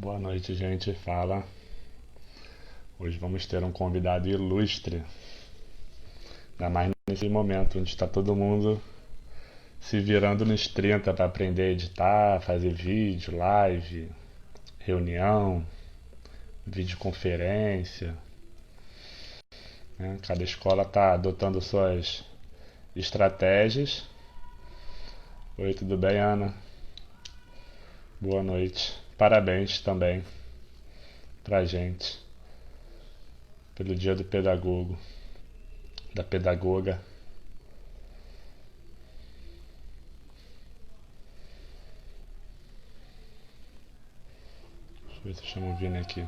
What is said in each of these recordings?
Boa noite, gente. Fala. Hoje vamos ter um convidado ilustre, ainda mais nesse momento onde está todo mundo se virando nos 30 para aprender a editar, fazer vídeo, live, reunião, videoconferência, né? Cada escola está adotando suas estratégias. Oi, tudo bem, Ana? Boa noite. Parabéns também pra gente pelo Dia do Pedagogo, da pedagoga. Deixa eu ver se eu chamo o Vini aqui.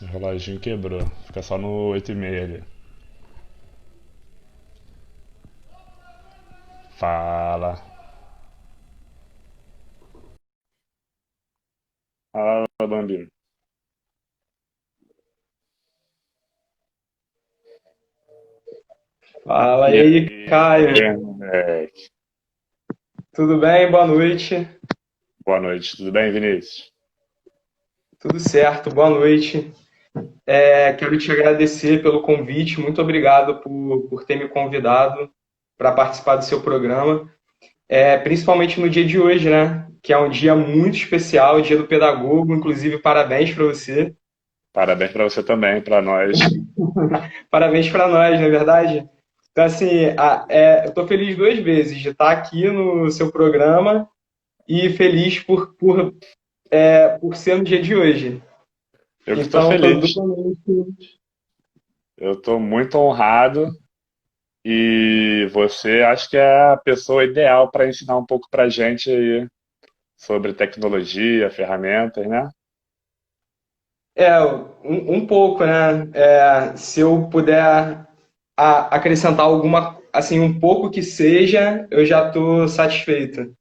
O reloginho quebrou. Fica só no 8h30 ali. Fala. Fala, Bambino. Fala E aí, Caio. aí, moleque? Tudo bem? Boa noite. Boa noite. Tudo bem, Vinícius? Tudo certo, boa noite. Quero te agradecer pelo convite. Muito obrigado por ter me convidado para participar do seu programa. Principalmente no dia de hoje, né? Que é um dia muito especial, Dia do Pedagogo. Inclusive, parabéns para você. Parabéns pra você também, pra nós. Parabéns para nós, não é verdade? Então, assim, eu estou feliz duas vezes de estar aqui no seu programa e feliz por ser no dia de hoje. Eu que tô Então, estou feliz. duplamente. Eu tô muito honrado e você acho que é a pessoa ideal para ensinar um pouco pra gente aí sobre tecnologia, ferramentas, né? Um pouco, né? Se eu puder acrescentar alguma, assim, um pouco que seja, eu já estou satisfeito.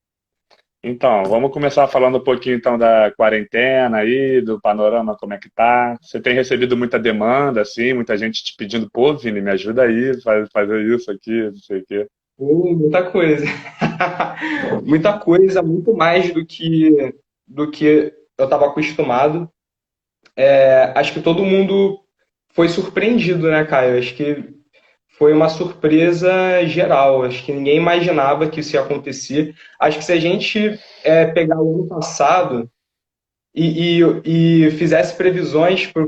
Então, vamos começar falando um pouquinho então da quarentena aí, do panorama, como é que tá. Você tem recebido muita demanda, assim, muita gente te pedindo, pô, Vini, me ajuda aí, fazer isso aqui, não sei o quê. Muita coisa. Muita coisa, muito mais do que eu estava acostumado. Acho que todo mundo foi surpreendido, né, Caio? Acho que foi uma surpresa geral. Acho que ninguém imaginava que isso ia acontecer. Acho que se a gente pegar o ano passado e fizesse previsões para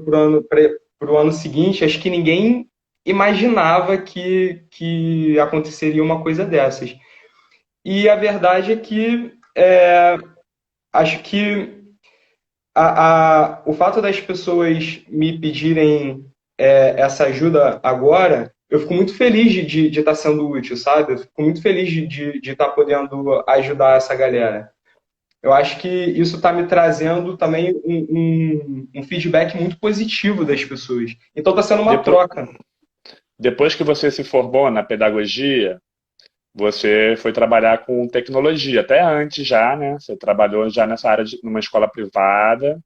o ano seguinte, acho que ninguém imaginava que aconteceria uma coisa dessas. E a verdade é que acho que o fato das pessoas me pedirem essa ajuda agora, eu fico muito feliz de estar sendo útil, sabe? Eu fico muito feliz de estar podendo ajudar essa galera. Eu acho que isso está me trazendo também um feedback muito positivo das pessoas. Então está sendo uma Depois, troca. depois que você se formou na pedagogia, você foi trabalhar com tecnologia, até antes já, né? Você trabalhou já nessa área numa escola privada.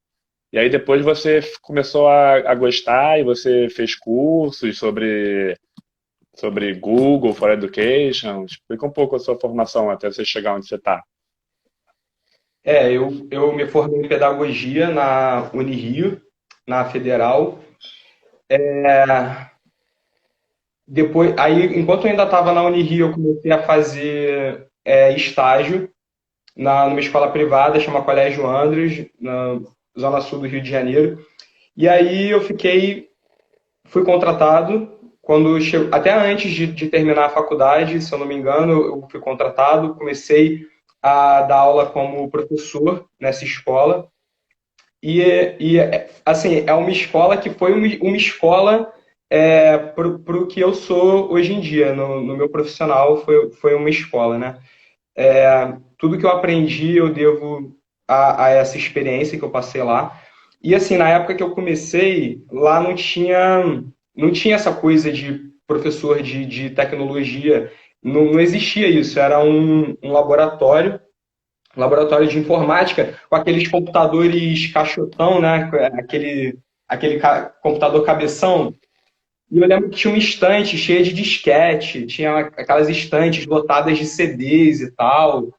E aí depois você começou a gostar e você fez cursos sobre Google for Education. Explica um pouco a sua formação até você chegar onde você está. Eu me formei em pedagogia na Unirio, na Federal. Depois, aí, enquanto eu ainda estava na Unirio, eu comecei a fazer estágio numa escola privada, chama Colégio Andros, na Zona Sul do Rio de Janeiro. E aí fui contratado até antes de terminar a faculdade, se eu não me engano, eu fui contratado, comecei a dar aula como professor nessa escola. Assim, é uma escola que foi uma escola para o que eu sou hoje em dia. No meu profissional foi uma escola, né? Tudo que eu aprendi eu devo a essa experiência que eu passei lá. E assim, na época que eu comecei, lá não tinha essa coisa de professor de tecnologia, não existia isso, era um laboratório de informática com aqueles computadores caixotão, né? aquele computador cabeção. E eu lembro que tinha uma estante cheia de disquete, tinha aquelas estantes lotadas de CDs e tal.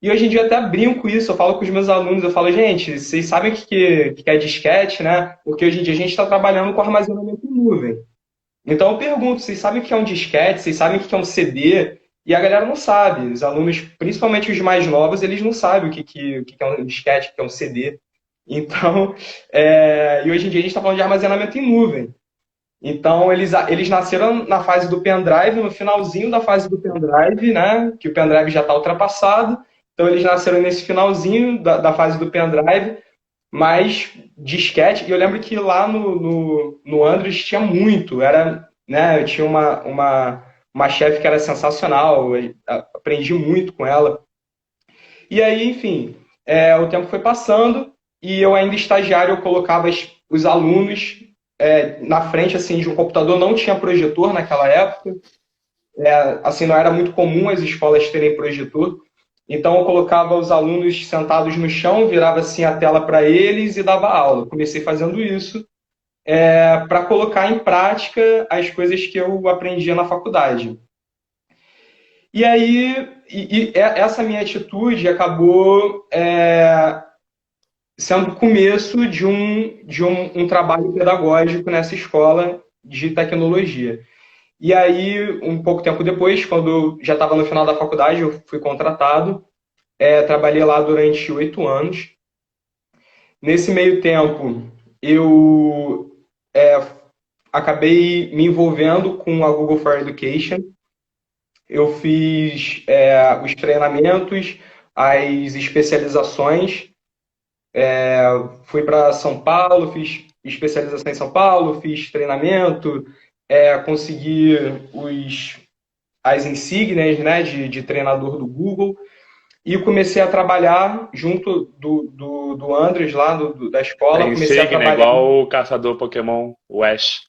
E hoje em dia eu até brinco isso, eu falo com os meus alunos, eu falo, gente, vocês sabem o que é disquete, né? Porque hoje em dia a gente está trabalhando com armazenamento em nuvem. Então eu pergunto, vocês sabem o que é um disquete? Vocês sabem o que é um CD? E a galera não sabe. Os alunos, principalmente os mais novos, eles não sabem o que é um disquete, o que é um CD. Então, e hoje em dia a gente está falando de armazenamento em nuvem. Então, eles nasceram na fase do pendrive, no finalzinho da fase do pendrive, né? Que o pendrive já está ultrapassado. Então, eles nasceram nesse finalzinho da fase do pendrive, mas disquete. E eu lembro que lá no Android tinha muito. Era, né? Eu tinha uma chefe que era sensacional, eu aprendi muito com ela. E aí, enfim, o tempo foi passando e eu ainda estagiário, eu colocava os alunos na frente assim de um computador, não tinha projetor naquela época, assim não era muito comum as escolas terem projetor, então eu colocava os alunos sentados no chão, virava assim a tela para eles e dava aula. Eu comecei fazendo isso para colocar em prática as coisas que eu aprendia na faculdade. E aí, essa minha atitude acabou sendo o começo de um trabalho pedagógico nessa escola de tecnologia. E aí, um pouco tempo depois, quando eu já estava no final da faculdade, eu fui contratado, trabalhei lá durante 8 anos. Nesse meio tempo, eu acabei me envolvendo com a Google for Education. Eu fiz os treinamentos, as especializações. Fui para São Paulo, fiz especialização em São Paulo, fiz treinamento, consegui as insígnias, né, de treinador do Google e comecei a trabalhar junto do Andres lá da A escola. Comecei a insígnia é trabalhar. igual o caçador Pokémon, o Ash.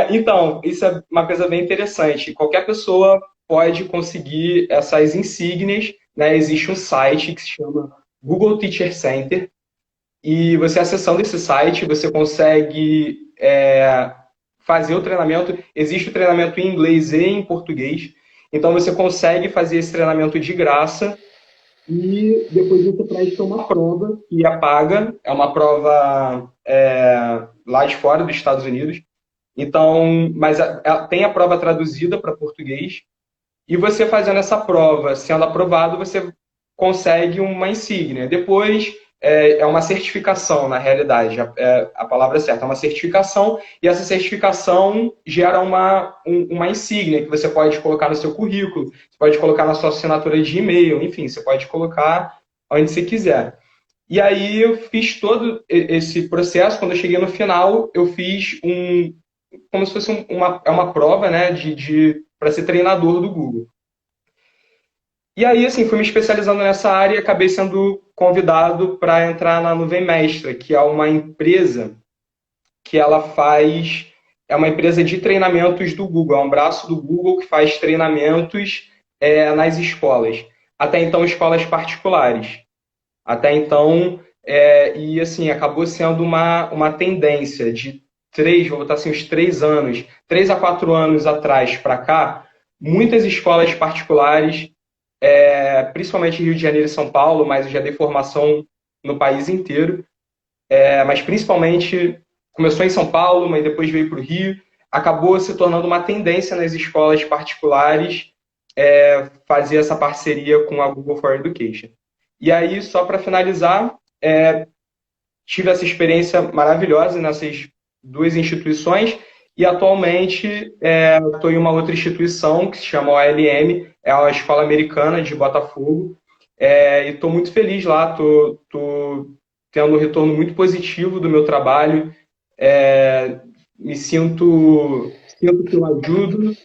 Então, isso é uma coisa bem interessante. Qualquer pessoa pode conseguir essas insígnias, né? Existe um site que se chama Google Teacher Center e você acessando esse site, você consegue fazer o treinamento. Existe o treinamento em inglês e em português. Então, você consegue fazer esse treinamento de graça e depois você presta uma prova que é paga. É uma prova lá de fora dos Estados Unidos. Então, mas tem a prova traduzida para português. E você fazendo essa prova, sendo aprovado, você consegue uma insígnia. Depois, é uma certificação, na realidade, a palavra certa, é uma certificação, e essa certificação gera uma insígnia que você pode colocar no seu currículo, você pode colocar na sua assinatura de e-mail, enfim, você pode colocar onde você quiser. E aí eu fiz todo esse processo, quando eu cheguei no final, eu fiz como se fosse uma prova, né, para ser treinador do Google. E aí, assim, fui me especializando nessa área e acabei sendo convidado para entrar na Nuvem Mestra, que é uma empresa que é uma empresa de treinamentos do Google, é um braço do Google que faz treinamentos nas escolas. Até então, escolas particulares. Até então, e assim, acabou sendo uma tendência de vou botar assim, uns 3 anos, 3 a 4 anos atrás para cá, muitas escolas particulares, principalmente Rio de Janeiro e São Paulo, mas eu já dei formação no país inteiro, mas principalmente começou em São Paulo, mas depois veio para o Rio, acabou se tornando uma tendência nas escolas particulares fazer essa parceria com a Google for Education. E aí, só para finalizar, tive essa experiência maravilhosa nessas 2 instituições e atualmente estou em uma outra instituição que se chama OLM, é a Escola Americana de Botafogo, e estou muito feliz lá, estou tendo um retorno muito positivo do meu trabalho, me sinto que eu ajudo,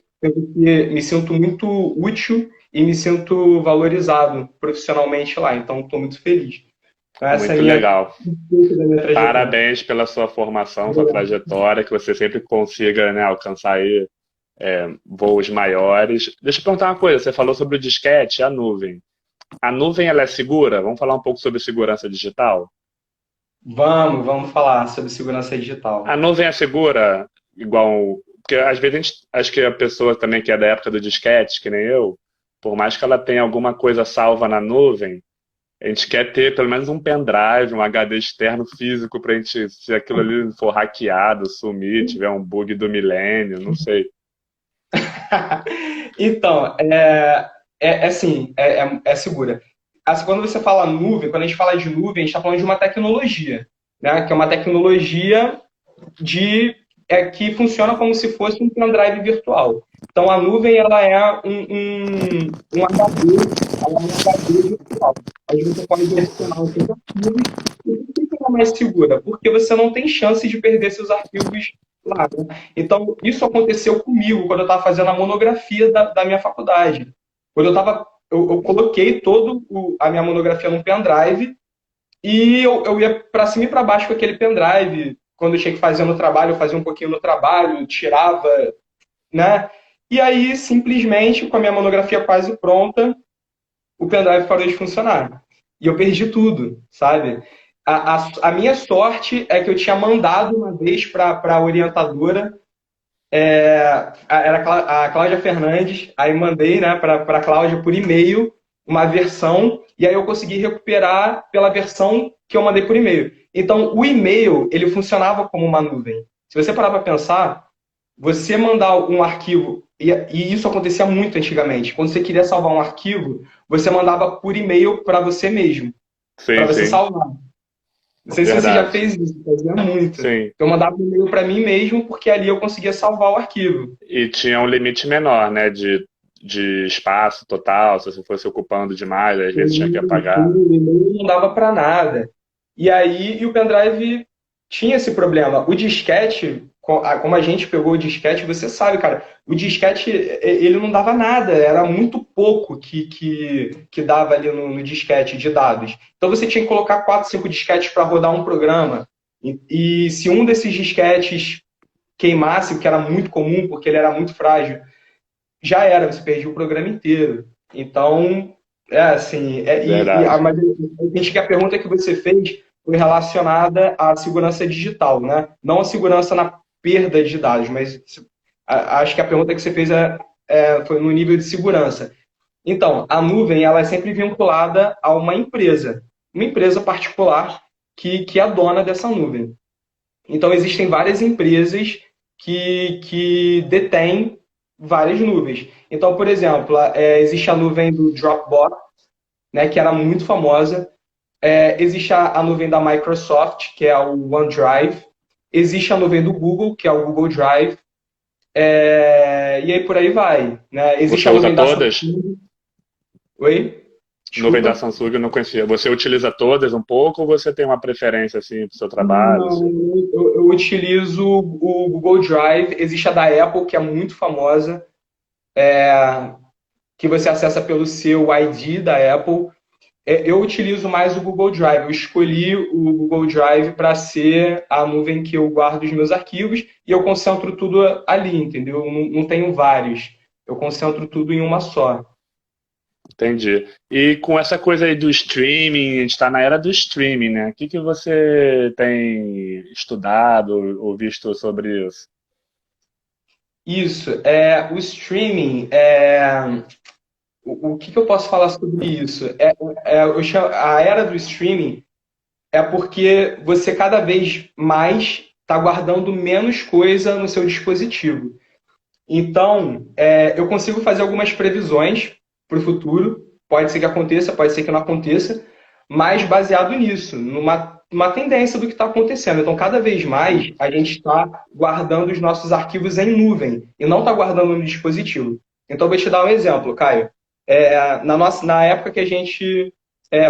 me sinto muito útil e me sinto valorizado profissionalmente lá, então estou muito feliz. Então, essa é a Muito minha, legal. da minha trajetória. Parabéns pela sua formação, sua trajetória, que você sempre consiga, né, alcançar aí, voos maiores. Deixa eu perguntar uma coisa, você falou sobre o disquete e a nuvem. A nuvem, ela é segura? Vamos falar um pouco sobre segurança digital? Vamos falar sobre segurança A digital. nuvem é segura, igual. Porque às vezes acho que a pessoa também que é da época do disquete, que nem eu, por mais que ela tenha alguma coisa salva na nuvem, a gente quer ter pelo menos um pendrive, um HD externo físico para a gente, se aquilo ali for hackeado, sumir, tiver um bug do milênio, não sei. Então, é assim, é segura. Assim, quando você fala nuvem, quando a gente fala de nuvem, a gente está falando de uma tecnologia, né? Que é uma tecnologia que funciona como se fosse um pendrive virtual. Então, a nuvem ela é um HD, ela é um HD virtual. Aí você pode adicionar os seus arquivos. E por que ela é mais segura? Porque você não tem chance de perder seus arquivos lá, né? Então, isso aconteceu comigo quando eu estava fazendo a monografia da minha faculdade. Quando eu coloquei a minha monografia num pendrive e eu ia para cima e para baixo com aquele pendrive. Quando eu tinha que fazer no trabalho, eu fazia um pouquinho no trabalho, tirava, né? E aí, simplesmente, com a minha monografia quase pronta, o pendrive parou de funcionar. E eu perdi tudo, sabe? A minha sorte é que eu tinha mandado uma vez para a orientadora, era a Cláudia Fernandes, aí mandei, né, para a Cláudia por e-mail uma versão, e aí eu consegui recuperar pela versão que eu mandei por e-mail. Então, o e-mail, ele funcionava como uma nuvem. Se você parar para pensar, você mandar um arquivo, e isso acontecia muito antigamente, quando você queria salvar um arquivo, você mandava por e-mail para você mesmo, para Sim, você sim, salvar. Não sei se você já verdade. fez isso, fazia muito. Sim. Eu mandava um e-mail para mim mesmo, porque ali eu conseguia salvar o arquivo. E tinha um limite menor, né, de espaço total, se você fosse ocupando demais, às vezes tinha que apagar. O e-mail não dava para nada. E o pendrive tinha esse problema. O disquete, como a gente pegou o disquete, você sabe, cara, o disquete ele não dava nada, era muito pouco que dava ali no disquete de dados. Então você tinha que colocar 4, 5 disquetes para rodar um programa. E se um desses disquetes queimasse, o que era muito comum, porque ele era muito frágil, já era, você perdia o programa inteiro. Então, é assim, Verdade. mas eu entendi que a pergunta que você fez foi relacionada à segurança digital, né? Não a segurança na perda de dados, mas acho que a pergunta que você fez foi no nível de segurança. Então, a nuvem ela é sempre vinculada a uma empresa particular que é a dona dessa nuvem. Então, existem várias empresas que detêm várias nuvens. Então, por exemplo, existe a nuvem do Dropbox, né, que era muito famosa. Existe a nuvem da Microsoft, que é o OneDrive. Existe a nuvem do Google, que é o Google Drive. E aí por aí vai. Né? Existe Você a usa nuvem da todas? Samsung. Oi? Nuvem da Desculpa? Samsung eu não conhecia. Você utiliza todas um pouco ou você tem uma preferência assim para o seu trabalho? Não, Assim? eu utilizo o Google Drive. Existe a da Apple, que é muito famosa, que você acessa pelo seu ID da Apple. Eu utilizo mais o Google Drive. Eu escolhi o Google Drive para ser a nuvem que eu guardo os meus arquivos e eu concentro tudo ali, entendeu? Eu não tenho vários. Eu concentro tudo em uma só. Entendi. E com essa coisa aí do streaming, a gente está na era do streaming, né? O que que você tem estudado ou visto sobre isso? Isso, o streaming, o que eu posso falar sobre isso? A era do streaming é porque você cada vez mais está guardando menos coisa no seu dispositivo. Então, eu consigo fazer algumas previsões para o futuro. Pode ser que aconteça, pode ser que não aconteça, mas baseado nisso, numa tendência do que está acontecendo. Então, cada vez mais, a gente está guardando os nossos arquivos em nuvem e não está guardando no dispositivo. Então, eu vou te dar um exemplo, Caio. Na época que a gente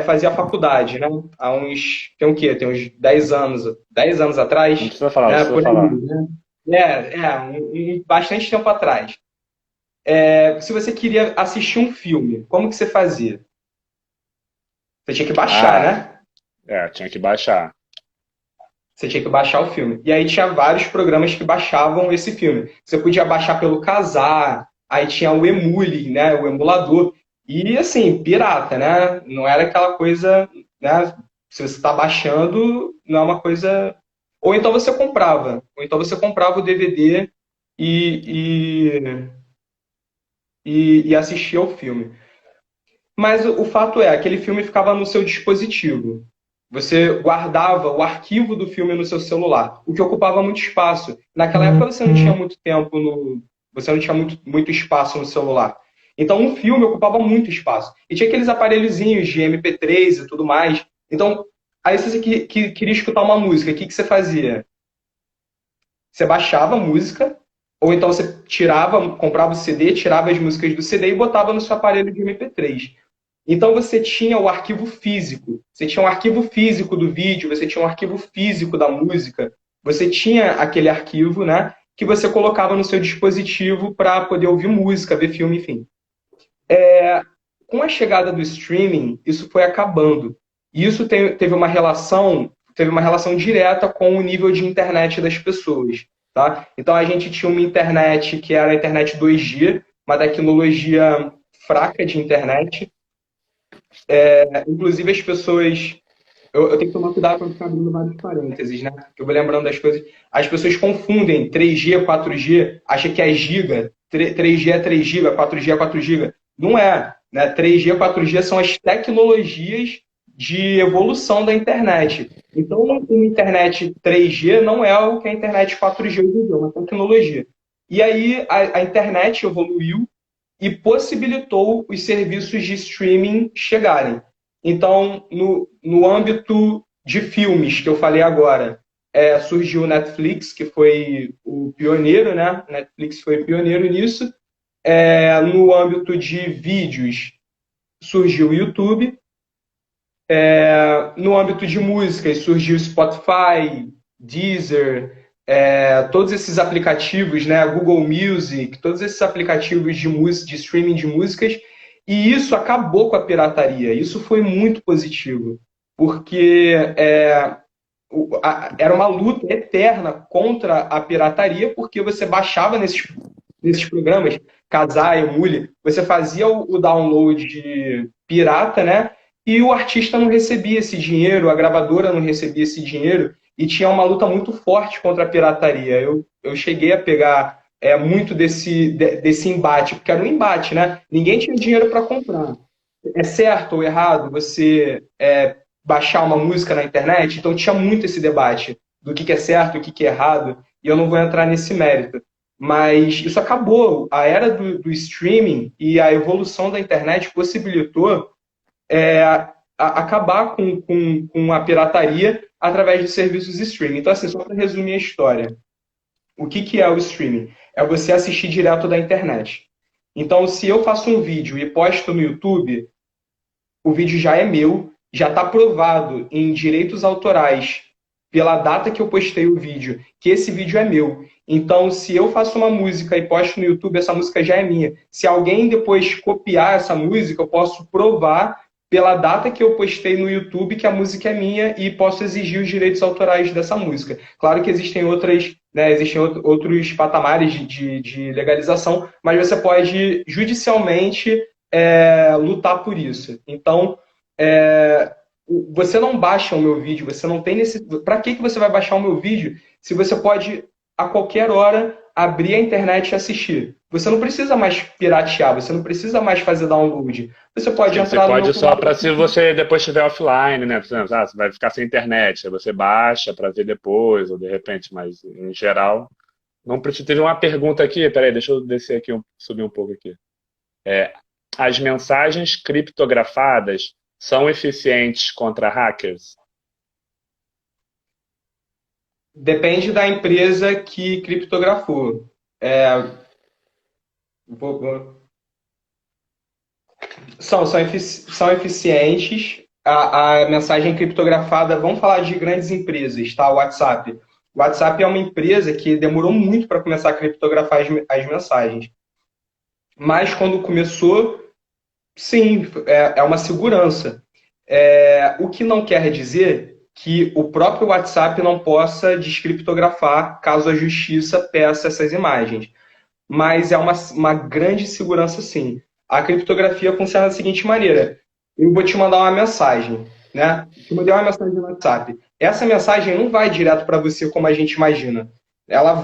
fazia faculdade, né? Tem o quê? Tem uns 10 anos Não atrás, precisa falar, não né? precisa Por aí, falar. né? Bastante tempo atrás. Se você queria assistir um filme, como que você fazia? Você tinha que baixar, Ah, né? tinha que baixar. Você tinha que baixar o filme. E aí tinha vários programas que baixavam esse filme. Você podia baixar pelo Kazaa, aí tinha o Emule, né? O emulador. E assim, pirata, né? Não era aquela coisa, né? Se você está baixando, não é uma coisa. Ou então você comprava o DVD e, e assistia ao filme. Mas o fato é, aquele filme ficava no seu dispositivo. Você guardava o arquivo do filme no seu celular, o que ocupava muito espaço. Naquela época você não tinha muito tempo no, você não tinha muito espaço no celular. Então um filme ocupava muito espaço. E tinha aqueles aparelhozinhos de MP3 e tudo mais. Então, aí se você queria escutar uma música, o que você fazia? Você baixava a música, ou então você tirava, comprava o CD, tirava as músicas do CD e botava no seu aparelho de MP3. Então você tinha o arquivo físico, você tinha um arquivo físico do vídeo, você tinha um arquivo físico da música, você tinha aquele arquivo, né, que você colocava no seu dispositivo para poder ouvir música, ver filme, enfim. Com a chegada do streaming, isso foi acabando. E isso teve uma relação direta com o nível de internet das pessoas, tá? Então a gente tinha uma internet que era a internet 2G, uma tecnologia fraca de internet. Inclusive as pessoas. Eu tenho que tomar cuidado para não ficar abrindo vários parênteses, né? Eu vou lembrando das coisas. As pessoas confundem 3G, 4G, acham que é giga, 3G é 3 GB, 4G é 4 GB. Não é, né? 3G, 4G são as tecnologias de evolução da internet. Então, uma internet 3G não é o que a internet 4G hoje em dia, é uma tecnologia. E aí a internet evoluiu e possibilitou os serviços de streaming chegarem. Então, no âmbito de filmes que eu falei agora, surgiu o Netflix, que foi o pioneiro, né? Netflix foi pioneiro nisso. No âmbito de vídeos, surgiu o YouTube. No âmbito de músicas, surgiu o Spotify, Deezer, todos esses aplicativos, né, Google Music, todos esses aplicativos de música, de streaming de músicas, e isso acabou com a pirataria. Isso foi muito positivo, porque era uma luta eterna contra a pirataria, porque você baixava nesses programas, Kazaa, Emule, você fazia o download pirata, né? E o artista não recebia esse dinheiro, a gravadora não recebia esse dinheiro, e tinha uma luta muito forte contra a pirataria. Eu cheguei a pegar muito desse embate, porque era um embate, né? Ninguém tinha dinheiro para comprar. É certo ou errado você baixar uma música na internet? Então tinha muito esse debate do que é certo, o que é errado, e eu não vou entrar nesse mérito. Mas isso acabou. A era do streaming e a evolução da internet possibilitou acabar com a pirataria através de serviços de streaming. Então, assim, só para resumir a história, o que é o streaming? É você assistir direto da internet. Então, se eu faço um vídeo e posto no YouTube, o vídeo já é meu, já está provado em direitos autorais pela data que eu postei o vídeo, que esse vídeo é meu. Então, se eu faço uma música e posto no YouTube, essa música já é minha. Se alguém depois copiar essa música, eu posso provar pela data que eu postei no YouTube que a música é minha e posso exigir os direitos autorais dessa música. Claro que existem outros patamares de legalização, mas você pode judicialmente lutar por isso. Então, você não baixa o meu vídeo, você não tem necessidade. Para que você vai baixar o meu vídeo se você pode, a qualquer hora, abrir a internet e assistir? Você não precisa mais piratear, você não precisa mais fazer download. Você pode Sim, você entrar no meu pode só canal. para se você depois estiver offline, né? Por exemplo, você vai ficar sem internet, aí você baixa para ver depois, ou de repente, mas em geral, não precisa. Teve uma pergunta aqui, peraí, deixa eu descer aqui, subir um pouco aqui. As mensagens criptografadas são eficientes contra hackers? Depende da empresa que criptografou. É, vou- são eficientes. A mensagem criptografada, vamos falar de grandes empresas, tá? O WhatsApp. O WhatsApp é uma empresa que demorou muito para começar a criptografar as mensagens. Mas quando começou, sim, é uma segurança. O que não quer dizer que o próprio WhatsApp não possa descriptografar caso a justiça peça essas imagens. Mas é uma grande segurança, sim. A criptografia funciona da seguinte maneira: eu vou te mandar uma mensagem. né? Te mandei uma mensagem no WhatsApp. Essa mensagem não vai direto para você como a gente imagina. Ela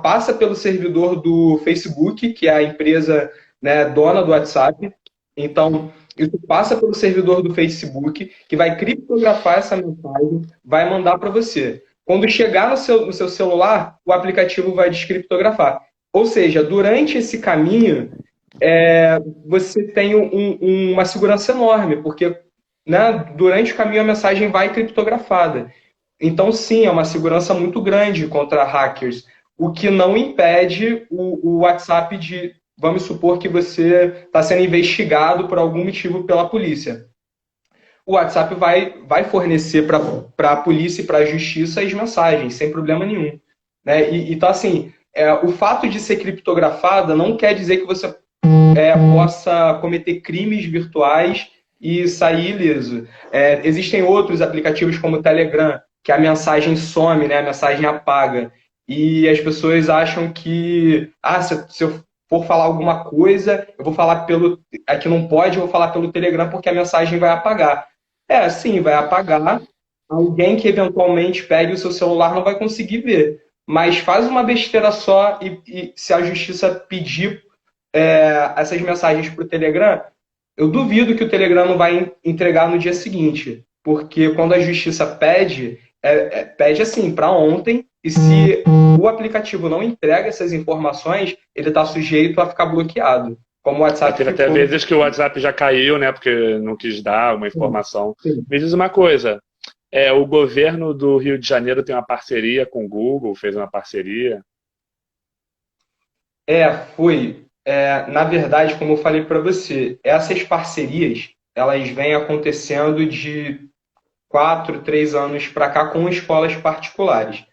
passa pelo servidor do Facebook, que é a empresa, né, dona do WhatsApp. Então, isso passa pelo servidor do Facebook, que vai criptografar essa mensagem, vai mandar para você. Quando chegar no seu celular, o aplicativo vai descriptografar. Ou seja, durante esse caminho, você tem uma segurança enorme, porque, né, durante o caminho a mensagem vai criptografada. Então, sim, é uma segurança muito grande contra hackers, o que não impede o WhatsApp de, vamos supor que você está sendo investigado por algum motivo pela polícia. O WhatsApp vai fornecer para a polícia e para a justiça as mensagens, sem problema nenhum. Né? Então, assim, o fato de ser criptografada não quer dizer que você possa cometer crimes virtuais e sair ileso. Existem outros aplicativos como o Telegram, que a mensagem some, né? A mensagem apaga. E as pessoas acham que, se eu for falar alguma coisa, eu vou falar pelo. Aqui não pode, eu vou falar pelo Telegram porque a mensagem vai apagar. Sim, vai apagar. Alguém que eventualmente pegue o seu celular não vai conseguir ver. Mas faz uma besteira só e se a justiça pedir essas mensagens para o Telegram, eu duvido que o Telegram não vai entregar no dia seguinte. Porque quando a justiça pede, pede assim, para ontem, e se o aplicativo não entrega essas informações, ele está sujeito a ficar bloqueado. Como o Já WhatsApp teve até ficou. vezes que o WhatsApp já caiu, né? Porque não quis dar uma Sim, informação. sim. Me diz uma coisa, o governo do Rio de Janeiro tem uma parceria com o Google, fez uma parceria. Foi. Na verdade, como eu falei para você, essas parcerias, elas vêm acontecendo de 4, 3 anos para cá com escolas particulares.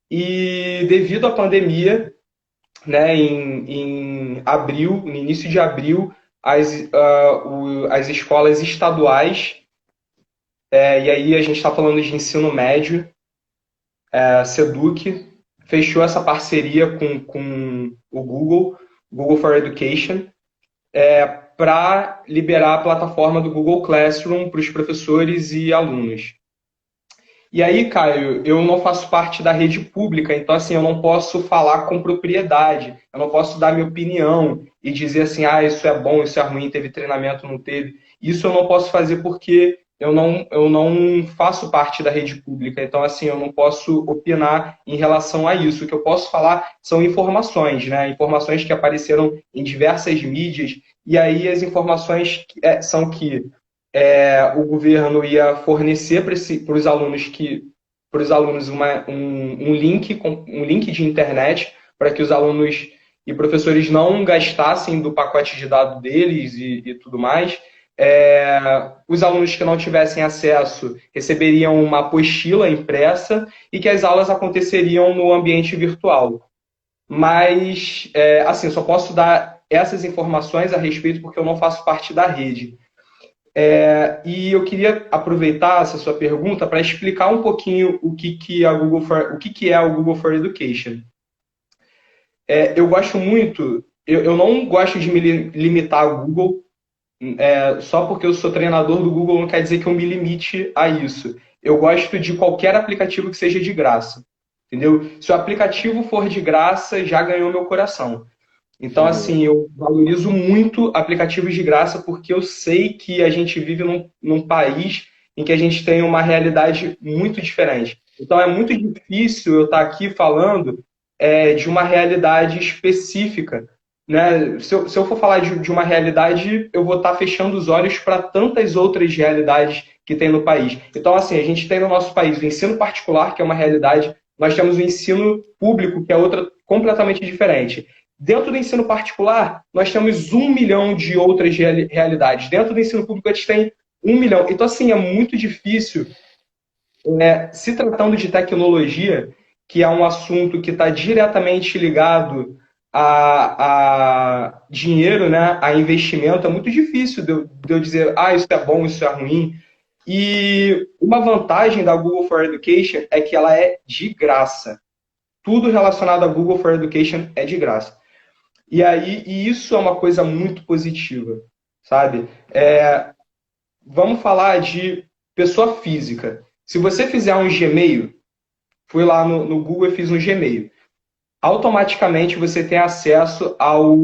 E devido à pandemia, né, em abril, no início de abril, as escolas estaduais, e aí a gente está falando de ensino médio, a Seduc, fechou essa parceria com o Google for Education, para liberar a plataforma do Google Classroom para os professores e alunos. E aí, Caio, eu não faço parte da rede pública, então assim, eu não posso falar com propriedade, eu não posso dar minha opinião e dizer assim, isso é bom, isso é ruim, teve treinamento, não teve. Isso eu não posso fazer porque eu não faço parte da rede pública, então assim, eu não posso opinar em relação a isso. O que eu posso falar são informações, né? Informações que apareceram em diversas mídias, e aí as informações são que o governo ia fornecer para os alunos um link de internet para que os alunos e professores não gastassem do pacote de dados deles e tudo mais. Os alunos que não tivessem acesso receberiam uma apostila impressa e que as aulas aconteceriam no ambiente virtual. Mas, assim, eu só posso dar essas informações a respeito porque eu não faço parte da rede. E eu queria aproveitar essa sua pergunta para explicar um pouquinho o que é o Google for Education. Eu gosto muito, eu não gosto de me limitar ao Google, só porque eu sou treinador do Google não quer dizer que eu me limite a isso. Eu gosto de qualquer aplicativo que seja de graça, entendeu? Se o aplicativo for de graça, já ganhou meu coração. Então, Uhum. assim, eu valorizo muito aplicativos de graça porque eu sei que a gente vive num país em que a gente tem uma realidade muito diferente. Então, é muito difícil eu estar aqui falando de uma realidade específica. Né? Se eu for falar de uma realidade, eu vou estar fechando os olhos para tantas outras realidades que tem no país. Então, assim, a gente tem no nosso país o ensino particular, que é uma realidade, nós temos o ensino público, que é outra completamente diferente. Dentro do ensino particular, nós temos 1 milhão de outras realidades. Dentro do ensino público, a gente tem 1 milhão. Então, assim, é muito difícil, se tratando de tecnologia, que é um assunto que está diretamente ligado a dinheiro, né, a investimento, é muito difícil de eu dizer, isso é bom, isso é ruim. E uma vantagem da Google for Education é que ela é de graça. Tudo relacionado a Google for Education é de graça. E isso é uma coisa muito positiva, sabe? vamos falar de pessoa física. Se você fizer um Gmail, fui lá no Google e fiz um Gmail. Automaticamente você tem acesso ao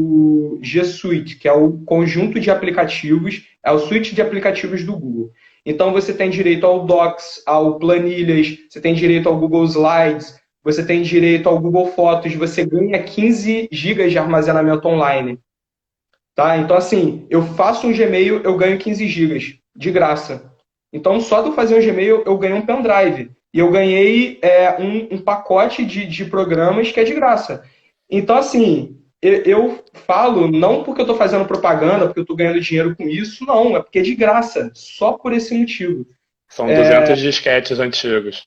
G Suite, que é o conjunto de aplicativos, é o suite de aplicativos do Google. Então você tem direito ao Docs, ao Planilhas, você tem direito ao Google Slides, você tem direito ao Google Fotos, você ganha 15 gigas de armazenamento online. Tá? Então, assim, eu faço um Gmail, eu ganho 15 gigas de graça. Então, só de eu fazer um Gmail, eu ganho um pendrive. E eu ganhei um pacote de programas que é de graça. Então, assim, eu falo não porque eu estou fazendo propaganda, porque eu estou ganhando dinheiro com isso, não. É porque é de graça. Só por esse motivo. São 200 disquetes antigos.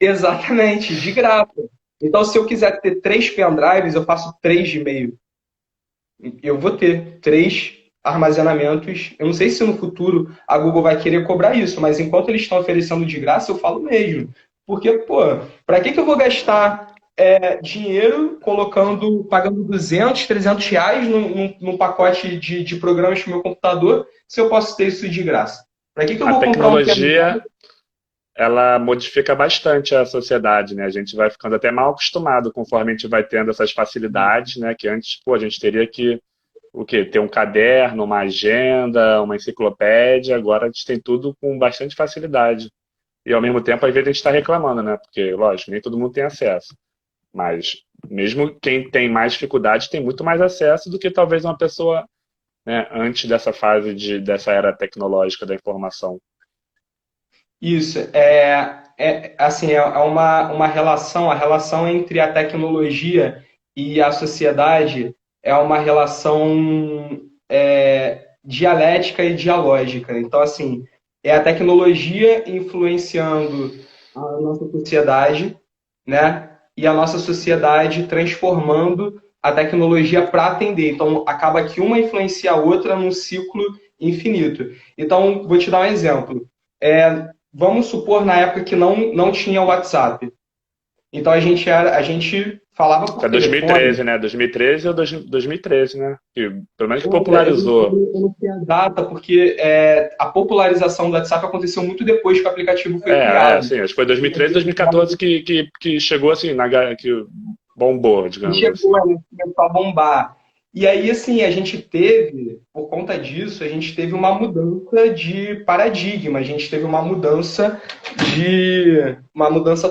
Exatamente, de graça. Então, se eu quiser ter 3 pendrives, eu faço 3 Gmail. Eu vou ter 3 armazenamentos. Eu não sei se no futuro a Google vai querer cobrar isso, mas enquanto eles estão oferecendo de graça, eu falo mesmo. Porque, pô, para que eu vou gastar dinheiro pagando 200, 300 reais num pacote de programas para o meu computador, se eu posso ter isso de graça? Para que eu A vou comprar um tecnologia, pendrive? ela modifica bastante a sociedade, né? A gente vai ficando até mal acostumado conforme a gente vai tendo essas facilidades, né? Que antes, pô, a gente teria que o quê? Ter um caderno, uma agenda, uma enciclopédia. Agora a gente tem tudo com bastante facilidade. E ao mesmo tempo, às vezes a gente está reclamando, né? Porque, lógico, nem todo mundo tem acesso. Mas mesmo quem tem mais dificuldade tem muito mais acesso do que talvez uma pessoa, né, antes dessa fase dessa era tecnológica da informação. Isso, assim, é uma relação, a relação entre a tecnologia e a sociedade é uma relação dialética e dialógica. Então, assim, é a tecnologia influenciando a nossa sociedade, né? E a nossa sociedade transformando a tecnologia para atender. Então, acaba que uma influencia a outra num ciclo infinito. Então, vou te dar um exemplo. Vamos supor na época que não tinha WhatsApp. Então a gente falava por Até telefone. 2013, né? 2013 ou 2013, né? Que, pelo menos que Olha, popularizou. eu não sei a data, porque a popularização do WhatsApp aconteceu muito depois que o aplicativo foi criado. Sim, acho que foi 2013, 2014 que chegou assim, que bombou, E digamos assim. chegou, né, começou a bombar. E aí, assim, a gente teve, por conta disso, a gente teve uma mudança de paradigma, a gente teve uma mudança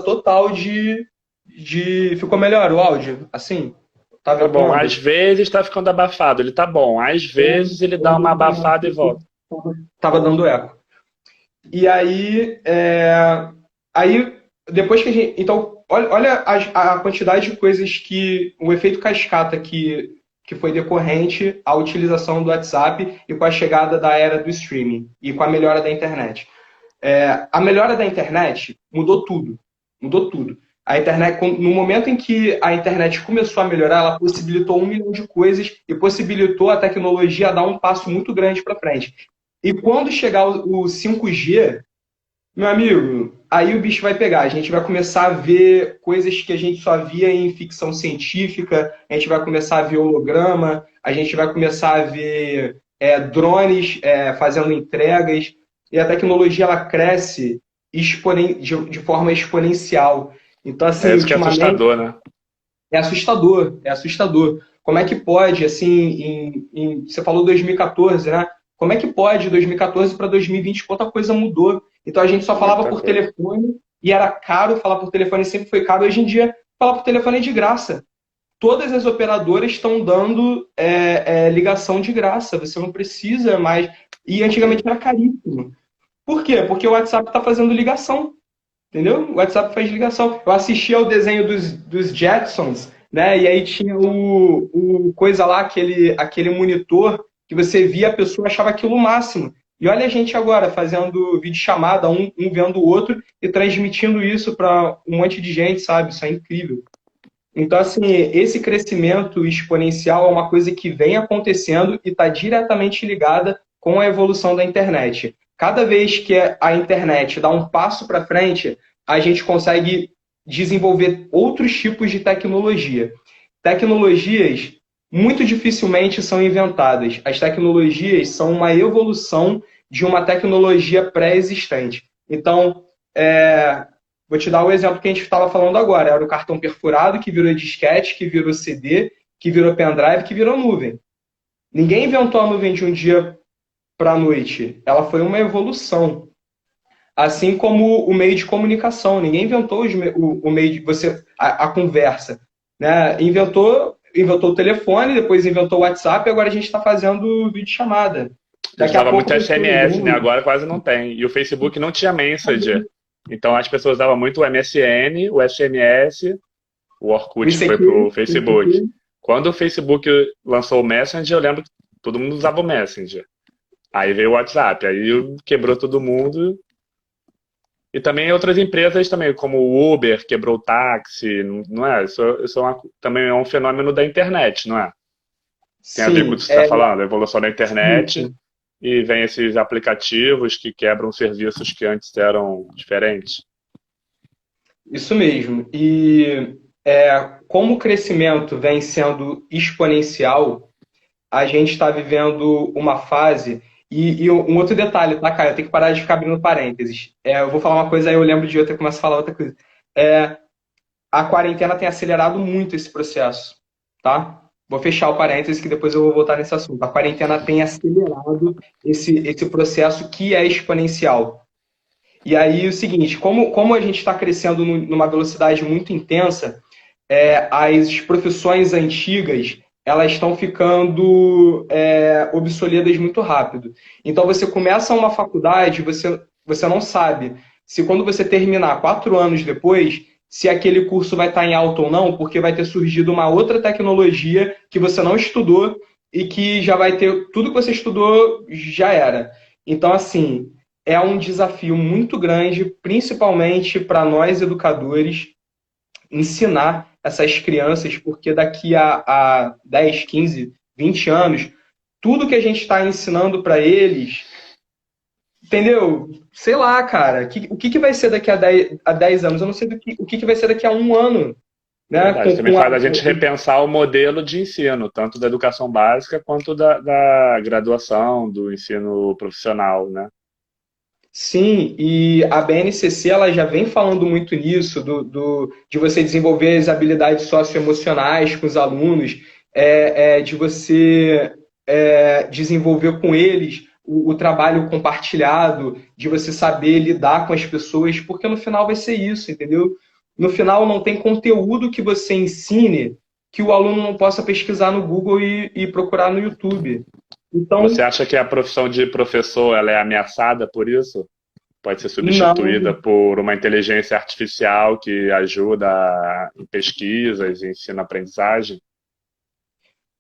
total ficou melhor o áudio, assim, tá Tá bom, vendo? às vezes tá ficando abafado, ele tá bom. Às vezes ele dá uma abafada e volta. Tava dando eco. E aí, depois que a gente. Então, olha a quantidade de coisas o efeito cascata que foi decorrente à utilização do WhatsApp e com a chegada da era do streaming e com a melhora da internet. A melhora da internet mudou tudo. Mudou tudo. A internet, no momento em que a internet começou a melhorar, ela possibilitou 1 milhão de coisas e possibilitou a tecnologia a dar um passo muito grande para frente. E quando chegar o 5G, meu amigo, aí o bicho vai pegar. A gente vai começar a ver coisas que a gente só via em ficção científica, a gente vai começar a ver holograma, a gente vai começar a ver drones fazendo entregas, e a tecnologia ela cresce de forma exponencial. Então, É assim, isso que é ultimamente assustador, né? é assustador, é assustador. Como é que pode, assim, você falou 2014, né? Como é que pode 2014 para 2020 quanta coisa mudou? Então a gente só falava Muita por coisa. telefone e era caro falar por telefone, sempre foi caro. Hoje em dia, falar por telefone é de graça. Todas as operadoras estão dando ligação de graça, você não precisa mais. E antigamente Sim. era caríssimo. Por quê? Porque o WhatsApp está fazendo ligação. Entendeu? O WhatsApp faz ligação. Eu assisti ao desenho dos Jetsons, né? E aí tinha o coisa lá, aquele monitor que você via a pessoa achava aquilo o máximo. E olha a gente agora fazendo videochamada, um vendo o outro e transmitindo isso para um monte de gente, sabe? Isso é incrível. Então, assim, esse crescimento exponencial é uma coisa que vem acontecendo e está diretamente ligada com a evolução da internet. Cada vez que a internet dá um passo para frente, a gente consegue desenvolver outros tipos de tecnologia. Tecnologias muito dificilmente são inventadas. As tecnologias são uma evolução de uma tecnologia pré-existente. Então, vou te dar o exemplo que a gente estava falando agora. Era o cartão perfurado, que virou disquete, que virou CD, que virou pendrive, que virou nuvem. Ninguém inventou a nuvem de um dia para a noite. Ela foi uma evolução. Assim como o meio de comunicação. Ninguém inventou o meio de a conversa. Né? Inventou o telefone, depois inventou o WhatsApp, e agora a gente está fazendo videochamada. A gente Daqui a usava pouco muito vai ser SMS, né? Agora quase não tem. E o Facebook não tinha Messenger. Então as pessoas usavam muito o MSN, o SMS, o o Orkut foi pro Facebook. ICQ. Quando o Facebook lançou o Messenger, eu lembro que todo mundo usava o Messenger. Aí veio o WhatsApp, aí quebrou todo mundo. E também outras empresas também, como o Uber, quebrou o táxi, não é? Isso também é um fenômeno da internet, não é? Tem a ver com o Sim, que você está falando, a evolução da internet, isso. e vem esses aplicativos que quebram serviços que antes eram diferentes. Isso mesmo. E como o crescimento vem sendo exponencial, a gente está vivendo uma fase. E um outro detalhe, tá, Caio? Eu tenho que parar de ficar abrindo parênteses. Eu vou falar uma coisa, aí eu lembro de outra e começo a falar outra coisa. A quarentena tem acelerado muito esse processo, tá? Vou fechar o parênteses que depois eu vou voltar nesse assunto. A quarentena tem acelerado esse processo que é exponencial. E aí, o seguinte, como a gente está crescendo numa velocidade muito intensa, as profissões antigas, elas estão ficando obsoletas muito rápido. Então, você começa uma faculdade, você não sabe se quando você terminar 4 anos depois, se aquele curso vai estar em alta ou não, porque vai ter surgido uma outra tecnologia que você não estudou e que já vai ter tudo que você estudou já era. Então, assim, é um desafio muito grande, principalmente para nós educadores, ensinar essas crianças, porque daqui a 10, 15, 20 anos, tudo que a gente está ensinando para eles, entendeu? Sei lá, cara, o que vai ser daqui a 10 anos? Eu não sei o que vai ser daqui a um ano. Né? Verdade, também faz a gente repensar o modelo de ensino, tanto da educação básica quanto da graduação, do ensino profissional, né? Sim, e a BNCC ela já vem falando muito nisso, de você desenvolver as habilidades socioemocionais com os alunos, de você desenvolver com eles o trabalho compartilhado, de você saber lidar com as pessoas, porque no final vai ser isso, entendeu? No final não tem conteúdo que você ensine que o aluno não possa pesquisar no Google e procurar no YouTube. Você Então, acha que a profissão de professor ela é ameaçada por isso? Pode ser substituída não. por uma inteligência artificial que ajuda em pesquisas, ensino-aprendizagem?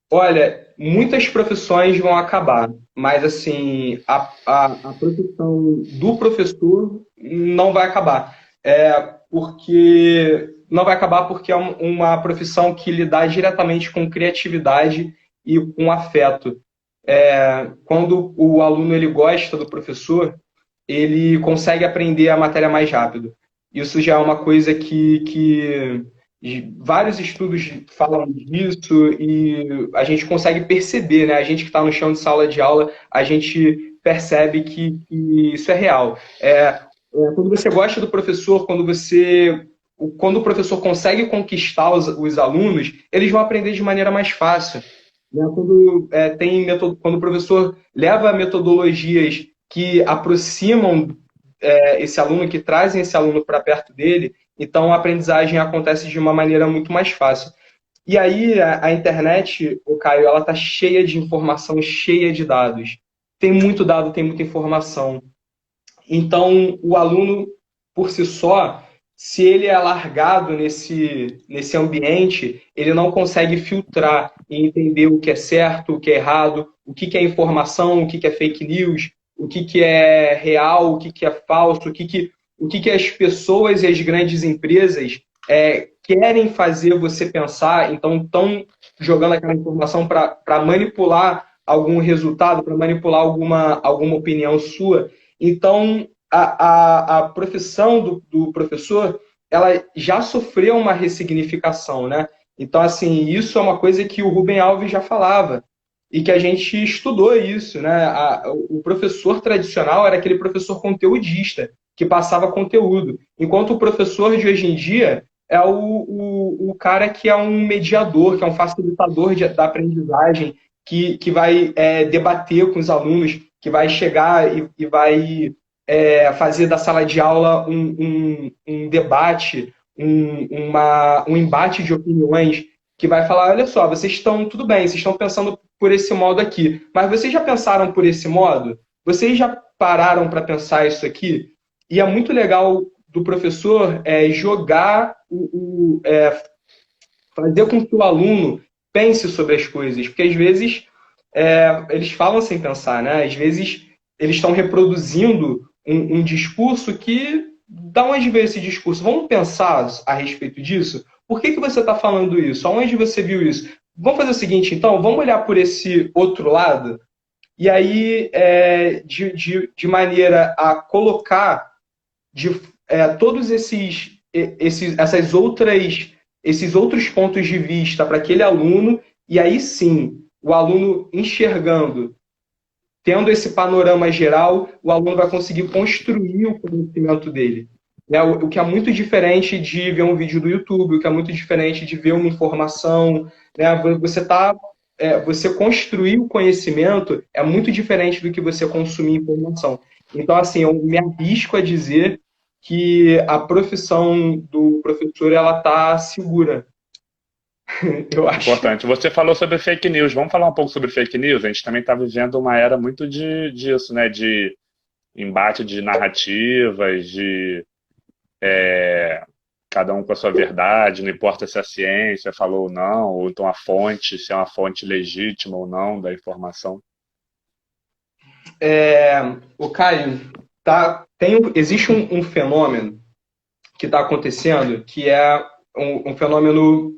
Olha, muitas profissões vão acabar, mas assim, a profissão do professor não vai acabar. Porque não vai acabar porque é uma profissão que lida diretamente com criatividade e com afeto. Quando o aluno ele gosta do professor, ele consegue aprender a matéria mais rápido. Isso já é uma coisa que vários estudos falam disso e a gente consegue perceber, né? A gente que está no chão de sala de aula, a gente percebe que isso é real. Quando você gosta do professor, quando o professor consegue conquistar os alunos, eles vão aprender de maneira mais fácil. Né? Quando o professor leva metodologias que aproximam esse aluno, que trazem esse aluno para perto dele, então a aprendizagem acontece de uma maneira muito mais fácil. E aí a internet, o Caio, ela está cheia de informação, cheia de dados. Tem muito dado, tem muita informação. Então o aluno, por si só, se ele é largado nesse ambiente, ele não consegue filtrar e entender o que é certo, o que é errado, o que é informação, o que é fake news, o que é real, o que é falso, o que as pessoas e as grandes empresas querem fazer você pensar, então estão jogando aquela informação para manipular algum resultado, para manipular alguma opinião sua. Então, a profissão do professor, ela já sofreu uma ressignificação, né? Então, assim, isso é uma coisa que o Rubem Alves já falava. e que a gente estudou isso, né? O professor tradicional era aquele professor conteudista, que passava conteúdo, enquanto o professor de hoje em dia é o cara que é um mediador, que é um facilitador da aprendizagem, que vai debater com os alunos, que vai chegar e vai fazer da sala de aula um debate, um embate de opiniões, que vai falar, olha só, vocês estão, tudo bem, vocês estão pensando por esse modo aqui, mas vocês já pensaram por esse modo? Vocês já pararam para pensar isso aqui? E é muito legal do professor jogar, fazer com que o aluno pense sobre as coisas, porque às vezes eles falam sem pensar, né? Às vezes eles estão reproduzindo um discurso que, da onde veio esse discurso? Vamos pensar a respeito disso? Por que você está falando isso? Aonde você viu isso? Vamos fazer o seguinte, então, vamos olhar por esse outro lado, e aí, de maneira a colocar todos esses outros pontos de vista para aquele aluno, e aí sim, o aluno enxergando, tendo esse panorama geral, o aluno vai conseguir construir o conhecimento dele. Né? O que é muito diferente de ver um vídeo do YouTube, o que é muito diferente de ver uma informação. Né? Você construir o conhecimento é muito diferente do que você consumir informação. Então, assim, eu me arrisco a dizer que a profissão do professor ela está segura, eu acho. Importante. Você falou sobre fake news. Vamos falar um pouco sobre fake news? A gente também está vivendo uma era muito disso, né? De embate de narrativas, de cada um com a sua verdade, não importa se a ciência falou ou não, ou então a fonte, se é uma fonte legítima ou não da informação. O Caio, existe um fenômeno que está acontecendo, que é um fenômeno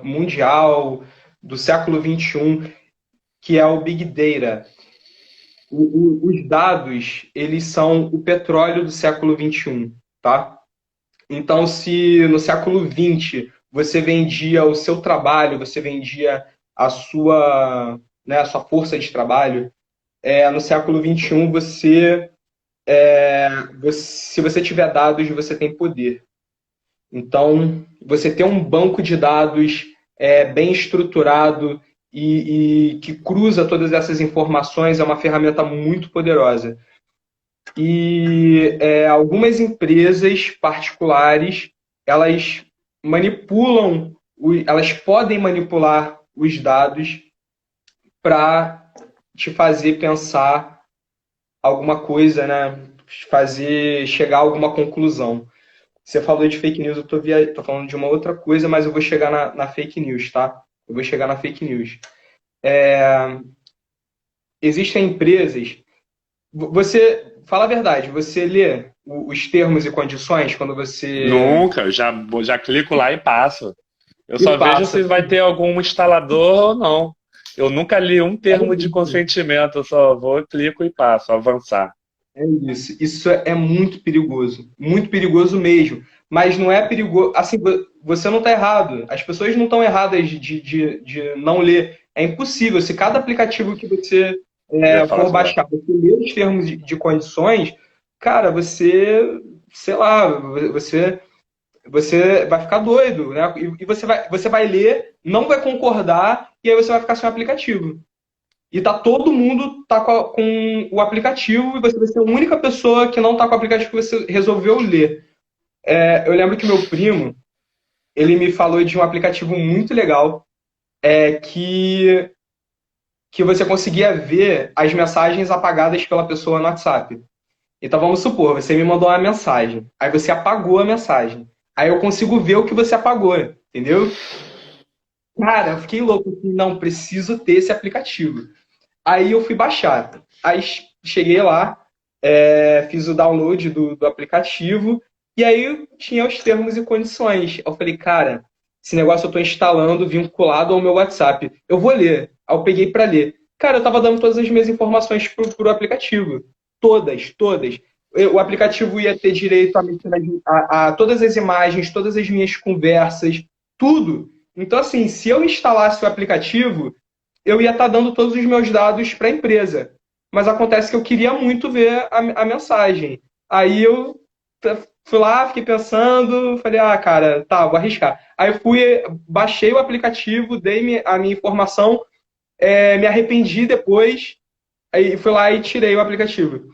mundial do século XXI, que é o Big Data. Os dados, eles são o petróleo do século XXI, tá? Então, se no século XX você vendia o seu trabalho, você vendia a sua força de trabalho, no século XXI se você tiver dados, você tem poder. Então, você ter um banco de dados bem estruturado e que cruza todas essas informações é uma ferramenta muito poderosa. E algumas empresas particulares, elas elas podem manipular os dados para te fazer pensar alguma coisa, né? Fazer chegar a alguma conclusão. Você falou de fake news, eu tô falando de uma outra coisa, mas eu vou chegar na fake news, tá? Eu vou chegar na fake news. Existem empresas. Fala a verdade, você lê os termos e condições quando você. Nunca, já clico lá e passo. Eu E só vejo passa. se vai ter algum instalador ou não. Eu nunca li um É termo de isso. consentimento, eu só vou, clico e passo, avançar. É isso. Isso é muito perigoso mesmo. Mas não é perigoso. Assim, você não está errado. As pessoas não estão erradas de não ler. É impossível. Se cada aplicativo que você Eu ia falar for sobre baixar, você ler os termos de condições, cara, sei lá, você vai ficar doido, né? E você vai ler, não vai concordar, e aí você vai ficar sem o aplicativo. E todo mundo com o aplicativo e você vai ser a única pessoa que não está com o aplicativo que você resolveu ler. Eu lembro que meu primo, ele me falou de um aplicativo muito legal que você conseguia ver as mensagens apagadas pela pessoa no WhatsApp. Então vamos supor, você me mandou uma mensagem, aí você apagou a mensagem. Aí eu consigo ver o que você apagou, entendeu? Cara, eu fiquei louco, assim, não, preciso ter esse aplicativo. Aí eu fui baixar. Aí cheguei lá, fiz o download do aplicativo, e aí tinha os termos e condições. Eu falei, cara, esse negócio eu estou instalando vinculado ao meu WhatsApp. Eu vou ler. Aí eu peguei para ler. Cara, eu estava dando todas as minhas informações pro aplicativo. Todas, todas. O aplicativo ia ter direito a todas as imagens, todas as minhas conversas, tudo. Então, assim, se eu instalasse o aplicativo, eu ia estar dando todos os meus dados para a empresa. Mas acontece que eu queria muito ver a mensagem. Aí eu fui lá, fiquei pensando, falei, ah, cara, tá, vou arriscar. Aí eu fui, baixei o aplicativo, dei a minha informação, me arrependi depois, aí fui lá e tirei o aplicativo.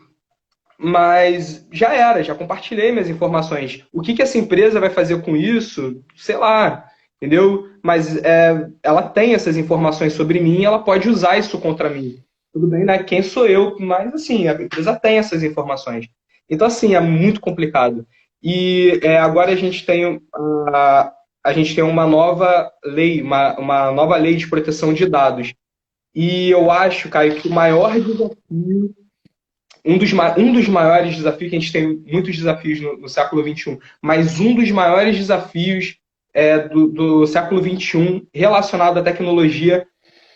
Mas já era, já compartilhei minhas informações. O que essa empresa vai fazer com isso? Sei lá, entendeu? Mas ela tem essas informações sobre mim, ela pode usar isso contra mim. Tudo bem, né? Quem sou eu? Mas assim, a empresa tem essas informações. Então, assim, é muito complicado. E agora a gente tem uma nova lei, uma nova lei de proteção de dados. E eu acho, Caio, que o maior desafio um dos maiores desafios, que a gente tem muitos desafios no século XXI, mas um dos maiores desafios do século XXI relacionado à tecnologia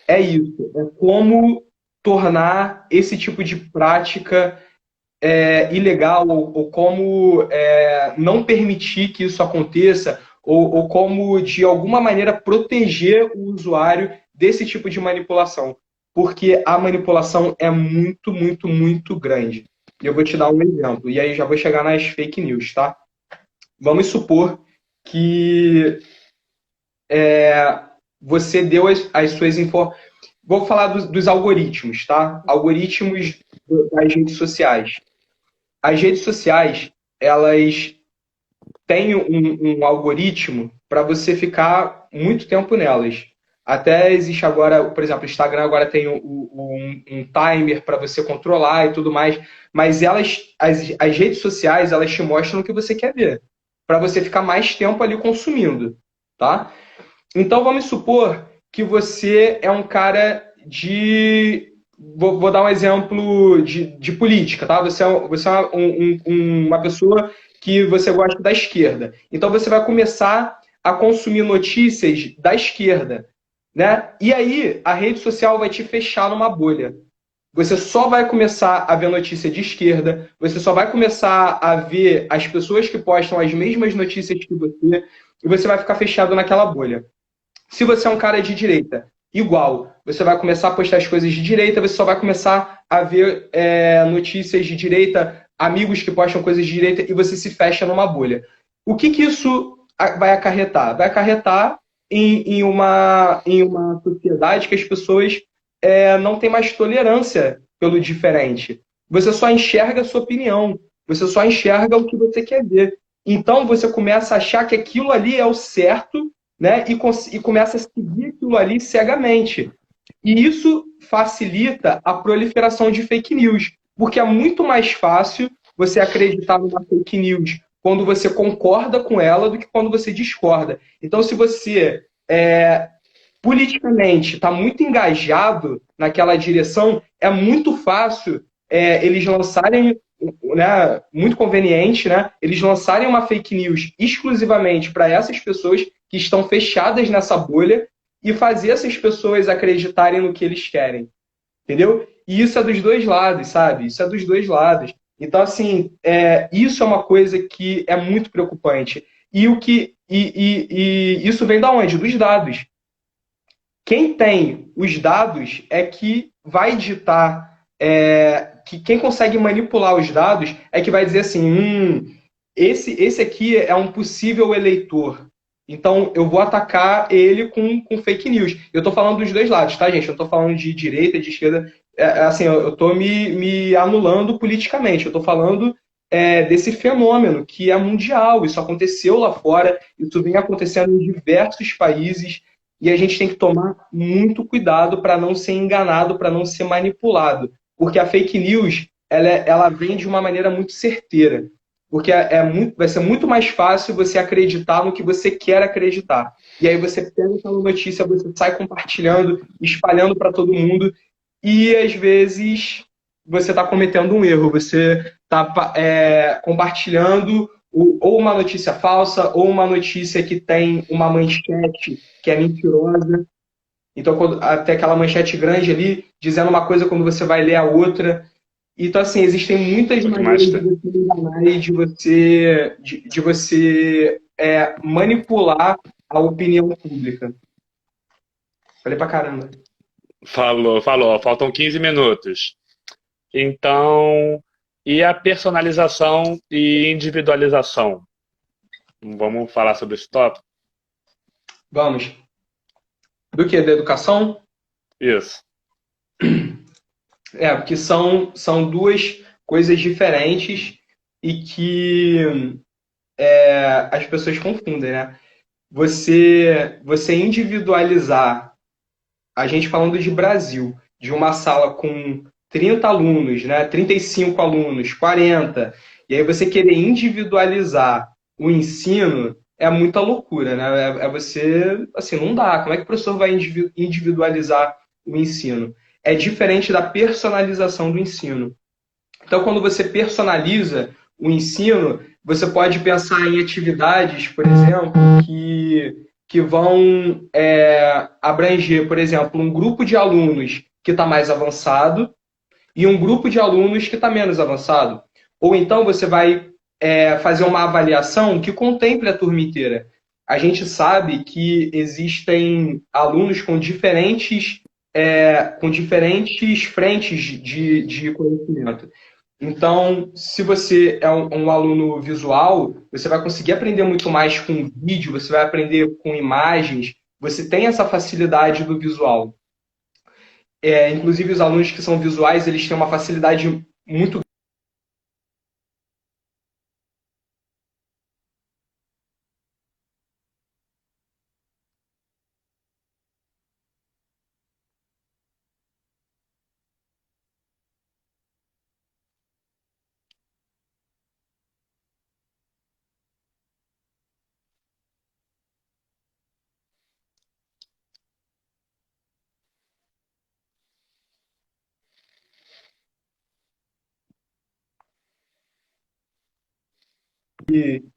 é isso, é como tornar esse tipo de prática ilegal, ou como não permitir que isso aconteça, ou como, de alguma maneira, proteger o usuário desse tipo de manipulação. Porque a manipulação é muito, muito, muito grande. E eu vou te dar um exemplo, e aí já vou chegar nas fake news, tá? Vamos supor que você deu as suas informações. Vou falar dos algoritmos, tá? Algoritmos das redes sociais. As redes sociais, elas têm um algoritmo para você ficar muito tempo nelas. Até existe agora, por exemplo, o Instagram agora tem um timer para você controlar e tudo mais, mas as redes sociais, elas te mostram o que você quer ver, para você ficar mais tempo ali consumindo, tá? Então vamos supor que você é um cara de. Vou dar um exemplo de política, tá? Você é uma pessoa que você gosta da esquerda. Então você vai começar a consumir notícias da esquerda, né? E aí a rede social vai te fechar numa bolha. Você só vai começar a ver notícia de esquerda, você só vai começar a ver as pessoas que postam as mesmas notícias que você, e você vai ficar fechado naquela bolha. Se você é um cara de direita, igual, você vai começar a postar as coisas de direita, você só vai começar a ver notícias de direita, amigos que postam coisas de direita, e você se fecha numa bolha. O que isso vai acarretar? Vai acarretar em uma sociedade que as pessoas não têm mais tolerância pelo diferente. Você só enxerga a sua opinião, você só enxerga o que você quer ver. Então você começa a achar que aquilo ali é o certo, né? E começa a seguir aquilo ali cegamente. E isso facilita a proliferação de fake news, porque é muito mais fácil você acreditar numa fake news quando você concorda com ela do que quando você discorda. Então, se você politicamente está muito engajado naquela direção, é muito fácil eles lançarem, né, muito conveniente, né, eles lançarem uma fake news exclusivamente para essas pessoas que estão fechadas nessa bolha e fazer essas pessoas acreditarem no que eles querem, entendeu? E isso é dos dois lados, sabe? Isso é dos dois lados. Então, assim, isso é uma coisa que é muito preocupante. E isso vem da onde? Dos dados. Quem tem os dados é que vai ditar, que quem consegue manipular os dados é que vai dizer assim, esse aqui é um possível eleitor. Então, eu vou atacar ele com fake news. Eu estou falando dos dois lados, tá, gente? Eu não estou falando de direita, de esquerda. Assim, eu estou me anulando politicamente. Eu estou falando desse fenômeno que é mundial. Isso aconteceu lá fora, isso vem acontecendo em diversos países. E a gente tem que tomar muito cuidado para não ser enganado, para não ser manipulado. Porque a fake news, ela vem de uma maneira muito certeira. Porque vai ser muito mais fácil você acreditar no que você quer acreditar. E aí você pega aquela notícia, você sai compartilhando, espalhando para todo mundo, e às vezes você está cometendo um erro. Você está compartilhando ou uma notícia falsa, ou uma notícia que tem uma manchete que é mentirosa. Então, até aquela manchete grande ali, dizendo uma coisa quando você vai ler a outra. Então, assim, existem muitas maneiras de você enganar e de você manipular a opinião pública. Falei pra caramba. Falou, falou. Faltam 15 minutos. Então, e a personalização e individualização? Vamos falar sobre esse tópico? Vamos. Do que? Da educação? Isso. Porque são duas coisas diferentes e que as pessoas confundem, né? Você individualizar, a gente falando de Brasil, de uma sala com 30 alunos, né? 35 alunos, 40, e aí você querer individualizar o ensino é muita loucura, né? Você, assim, não dá. Como é que o professor vai individualizar o ensino? É diferente da personalização do ensino. Então, quando você personaliza o ensino, você pode pensar em atividades, por exemplo, que vão abranger, por exemplo, um grupo de alunos que está mais avançado e um grupo de alunos que está menos avançado. Ou então você vai fazer uma avaliação que contemple a turma inteira. A gente sabe que existem alunos com diferentes frentes de conhecimento. Então, se você é um aluno visual, você vai conseguir aprender muito mais com vídeo, você vai aprender com imagens, você tem essa facilidade do visual. Inclusive, os alunos que são visuais, eles têm uma facilidade muito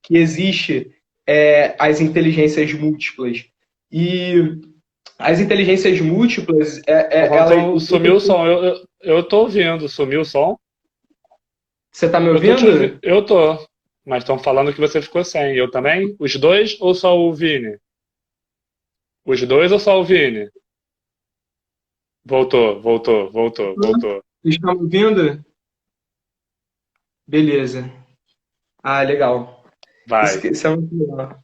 que existe as inteligências múltiplas. E as inteligências múltiplas, Então, sumiu o som. Eu tô ouvindo. Sumiu o som? você está me Eu tô te ouvindo. ouvindo? Eu tô. Mas estão falando que você ficou sem. Eu também? Os dois ou só o Vini? Os dois ou só o Vini? Voltou, voltou, voltou, voltou. Estão me ouvindo? Beleza. Ah, legal. Vai. Isso é muito legal.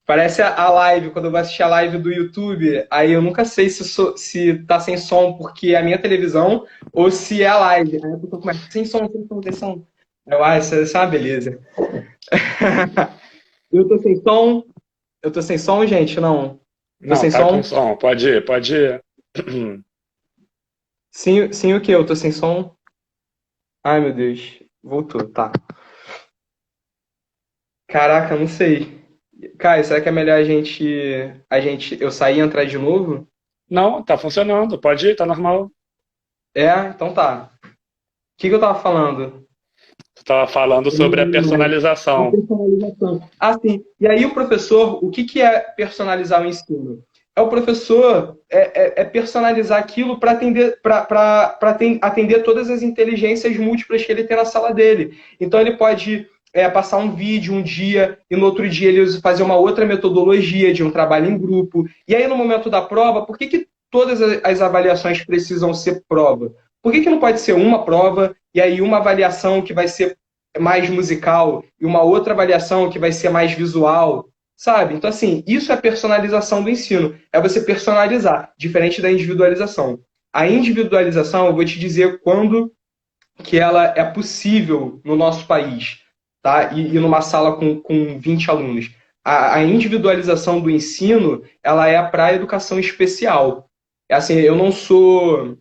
Parece a live, quando eu vou assistir a live do YouTube, aí eu nunca sei se tá sem som porque é a minha televisão ou se é a live. Aí a pessoa começa, sem som, sem som, sem som. Isso é uma beleza. Eu tô sem som? Eu tô sem som, gente? Não. Tô Não, sem tá com som? som. Pode ir, pode ir. Sim, sim o quê? Eu tô sem som? Ai, meu Deus. Voltou, tá. Caraca, não sei. Cara, será que é melhor eu sair e entrar de novo? Não, tá funcionando. Pode ir, tá normal. Então tá. O que eu tava falando? Você tava falando sobre a A personalização. personalização. Ah, sim. E aí o professor, o que é personalizar o ensino? É o professor personalizar aquilo para atender todas as inteligências múltiplas que ele tem na sala dele. Então ele pode passar um vídeo um dia e no outro dia ele fazer uma outra metodologia de um trabalho em grupo. E aí no momento da prova, por que todas as avaliações precisam ser prova? Por que não pode ser uma prova e aí uma avaliação que vai ser mais musical e uma outra avaliação que vai ser mais visual, sabe? Então, assim, isso é personalização do ensino. É você personalizar, diferente da individualização. A individualização, eu vou te dizer quando que ela é possível no nosso país, tá? E numa sala com 20 alunos. A individualização do ensino, ela é para a educação especial. Assim, eu não sou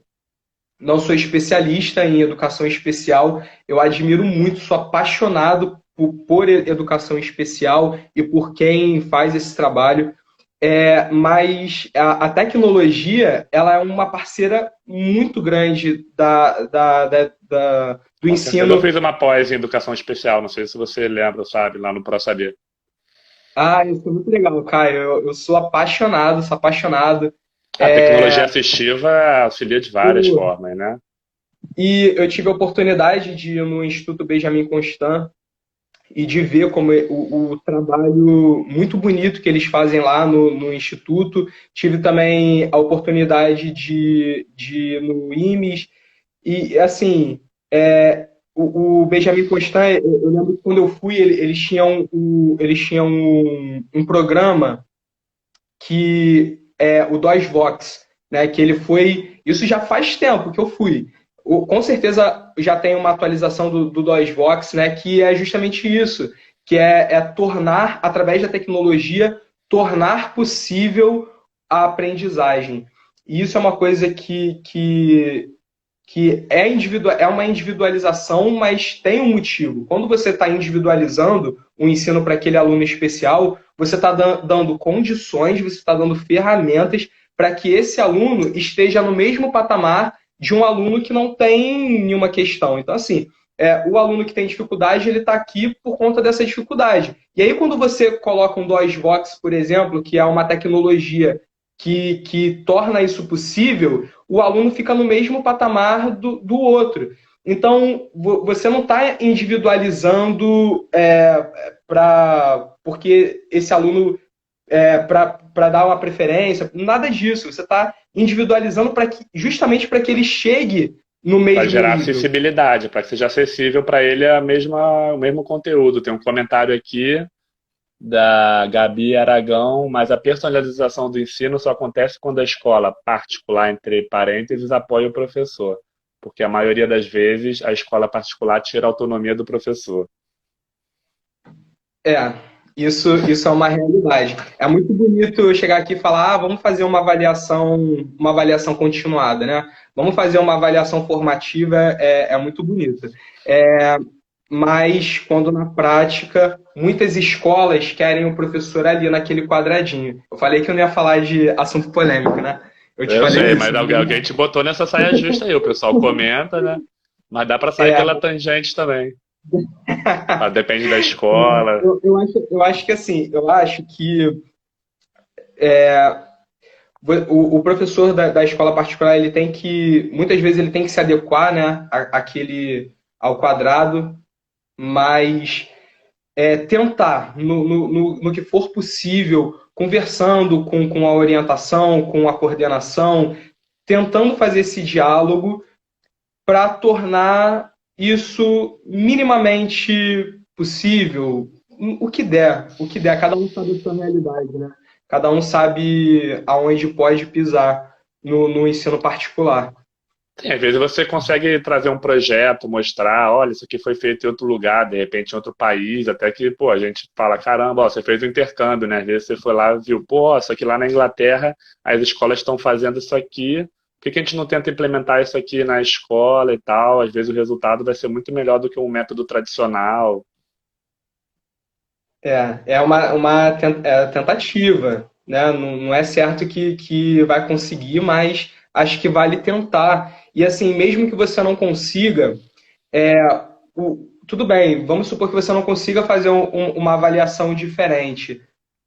especialista em educação especial, eu admiro muito, sou apaixonado por educação especial e por quem faz esse trabalho. Mas a tecnologia ela é uma parceira muito grande do Com certeza eu ensino. fiz uma pós em educação especial, não sei se você lembra, sabe, lá no ProSaber. Ah, isso é muito legal, Caio. Eu sou apaixonado, sou apaixonado. A tecnologia assistiva auxilia de várias formas, né? E eu tive a oportunidade de ir no Instituto Benjamin Constant. e de ver como o trabalho muito bonito que eles fazem lá no Instituto. Tive também a oportunidade de ir no IMES, e assim, o Benjamin Constant, eu lembro que quando eu fui, eles tinham um programa que é o DOS-Vox, né? Que ele foi. Isso já faz tempo que eu fui. Com certeza já tem uma atualização do DOS-Vox, né? Que é justamente isso, que é tornar, através da tecnologia, tornar possível a aprendizagem. E isso é uma coisa que é uma individualização, mas tem um motivo. Quando você está individualizando o ensino para aquele aluno especial, você está dando condições, você está dando ferramentas para que esse aluno esteja no mesmo patamar de um aluno que não tem nenhuma questão. Então, assim, o aluno que tem dificuldade, ele está aqui por conta dessa dificuldade. E aí, quando você coloca um DOSVox, por exemplo, que é uma tecnologia que torna isso possível, o aluno fica no mesmo patamar do outro. Então, você não está individualizando porque esse aluno para dar uma preferência, nada disso. Você está individualizando justamente para que ele chegue no Para mesmo gerar nível. acessibilidade, para que seja acessível para ele o mesmo conteúdo. Tem um comentário aqui da Gabi Aragão, mas a personalização do ensino só acontece quando a escola particular, entre parênteses, apoia o professor, porque a maioria das vezes a escola particular tira a autonomia do professor. É, isso é uma realidade. É muito bonito eu chegar aqui e falar, vamos fazer uma avaliação continuada, né? Vamos fazer uma avaliação formativa, é muito bonito. Mas quando na prática muitas escolas querem o professor ali naquele quadradinho. Eu falei que eu não ia falar de assunto polêmico, né? Eu te Eu falei sei, isso. mas alguém te botou nessa saia justa aí, o pessoal comenta, né? Mas dá para sair É, pela tangente também. Ah, depende da escola. eu acho que assim, eu acho que o professor da escola particular, muitas vezes ele tem que se adequar, né, ao quadrado, mas tentar, no que for possível, conversando com a orientação, com a coordenação, tentando fazer esse diálogo para tornar isso minimamente possível, o que der, cada um sabe a sua realidade, né? Cada um sabe aonde pode pisar no ensino particular. Sim, às vezes você consegue trazer um projeto, mostrar, olha, isso aqui foi feito em outro lugar, de repente em outro país, até que, pô, a gente fala, caramba, ó, você fez um intercâmbio, né? Às vezes você foi lá e viu, pô, isso aqui lá na Inglaterra, as escolas estão fazendo isso aqui, por que que a gente não tenta implementar isso aqui na escola e tal? Às vezes o resultado vai ser muito melhor do que um método tradicional. É uma tentativa, né? Não é certo que vai conseguir, mas acho que vale tentar. E assim, mesmo que você não consiga, tudo bem, vamos supor que você não consiga fazer uma avaliação diferente,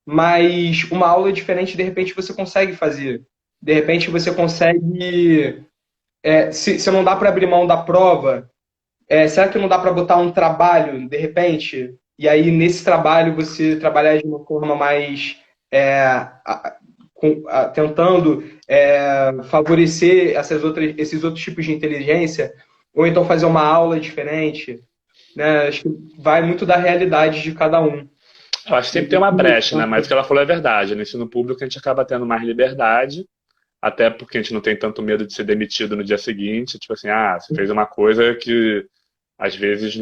mas uma aula diferente, de repente, você consegue fazer. De repente, você consegue. Se não dá para abrir mão da prova, será que não dá para botar um trabalho, de repente? E aí, nesse trabalho, você trabalhar de uma forma mais. é, Tentando favorecer esses outros tipos de inteligência, ou então fazer uma aula diferente, né? Acho que vai muito da realidade de cada um. Eu acho que E sempre tem uma como- brecha, né? Mas o que ela falou é verdade. No ensino público a gente acaba tendo mais liberdade, até porque a gente não tem tanto medo de ser demitido no dia seguinte. Tipo assim, você fez uma coisa que às vezes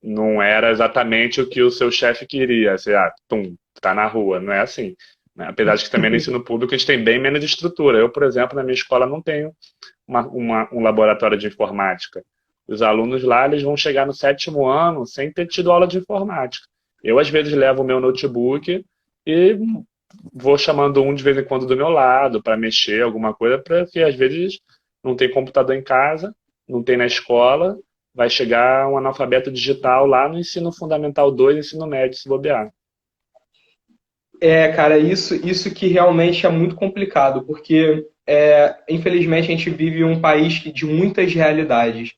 não era exatamente o que o seu chefe queria. Você, tá na rua. Não é assim, né? Apesar de que também no ensino público a gente tem bem menos estrutura. Eu, por exemplo, na minha escola não tenho um laboratório de informática. Os alunos lá, eles vão chegar no sétimo ano sem ter tido aula de informática. Eu, às vezes, levo o meu notebook e vou chamando um de vez em quando do meu lado para mexer alguma coisa, porque às vezes não tem computador em casa, não tem na escola, vai chegar um analfabeto digital lá no ensino fundamental 2, ensino médio, se bobear. Cara, isso que realmente é muito complicado, porque, infelizmente, a gente vive um país de muitas realidades.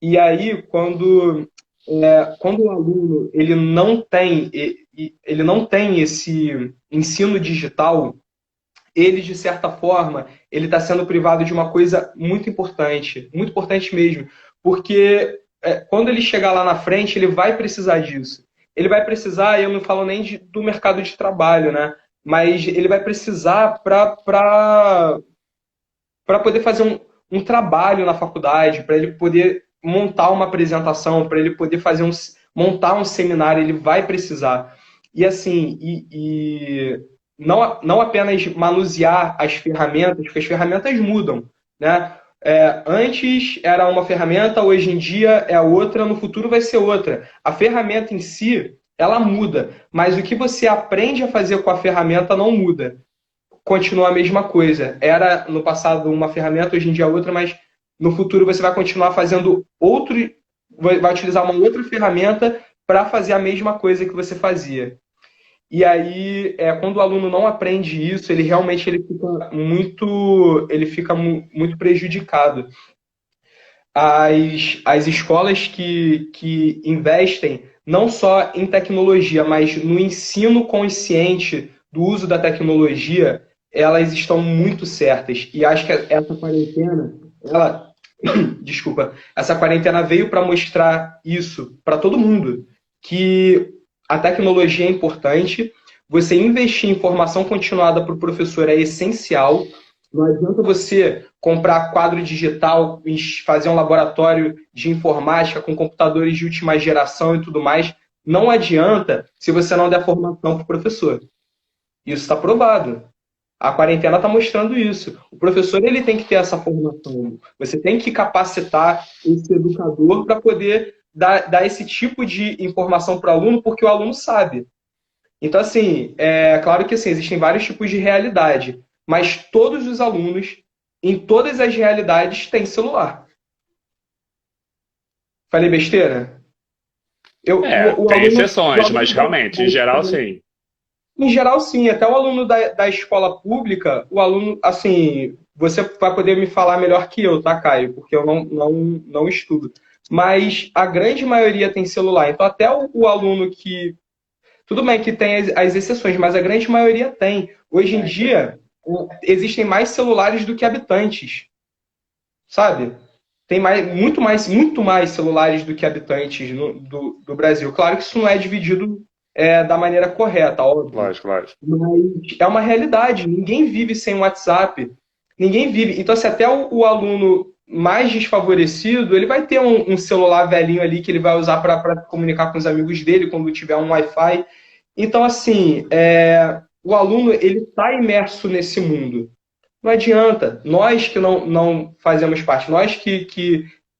E aí, quando quando o aluno ele não tem esse ensino digital, ele, de certa forma, ele está sendo privado de uma coisa muito importante mesmo, porque quando ele chegar lá na frente, ele vai precisar disso. Ele vai precisar, eu não falo nem do mercado de trabalho, né? Mas ele vai precisar para poder fazer um trabalho na faculdade, para ele poder montar uma apresentação, para ele poder montar um seminário, ele vai precisar. E assim, não apenas manusear as ferramentas, porque as ferramentas mudam, né? Antes era uma ferramenta, hoje em dia é outra, no futuro vai ser outra. A ferramenta em si, ela muda, mas o que você aprende a fazer com a ferramenta não muda, continua a mesma coisa. Era no passado uma ferramenta, hoje em dia é outra, mas no futuro você vai continuar fazendo vai utilizar uma outra ferramenta para fazer a mesma coisa que você fazia. E aí, quando o aluno não aprende isso, ele realmente muito prejudicado. As escolas que investem não só em tecnologia, mas no ensino consciente do uso da tecnologia, elas estão muito certas. E acho que essa quarentena, desculpa, essa quarentena veio para mostrar isso para todo mundo, que a tecnologia é importante, você investir em formação continuada para o professor é essencial. Não adianta você comprar quadro digital, fazer um laboratório de informática com computadores de última geração e tudo mais. Não adianta se você não der formação para o professor. Isso está provado. A quarentena está mostrando isso. O professor ele tem que ter essa formação. Você tem que capacitar esse educador para poder dar esse tipo de informação para o aluno, porque o aluno sabe. Então, assim, é claro que assim, existem vários tipos de realidade, mas todos os alunos, em todas as realidades, têm celular. Falei besteira? O Tem aluno, exceções, mas realmente, em geral, sim. em geral, sim. Até o aluno da escola pública, o aluno, assim, você vai poder me falar melhor que eu, tá, Caio? Porque eu não estudo. Mas a grande maioria tem celular. Então, até o aluno que tudo bem que tem as exceções, mas a grande maioria tem. Hoje em dia, existem mais celulares do que habitantes, sabe? Tem muito mais celulares do que habitantes do Brasil. Claro que isso não é dividido da maneira correta, óbvio. Lógico, lógico. Mas é uma realidade. Ninguém vive sem WhatsApp. Ninguém vive. Então, se até o aluno mais desfavorecido, ele vai ter um celular velhinho ali que ele vai usar para comunicar com os amigos dele quando tiver um Wi-Fi. Então, assim, o aluno ele está imerso nesse mundo. Não adianta. Nós que não fazemos parte, nós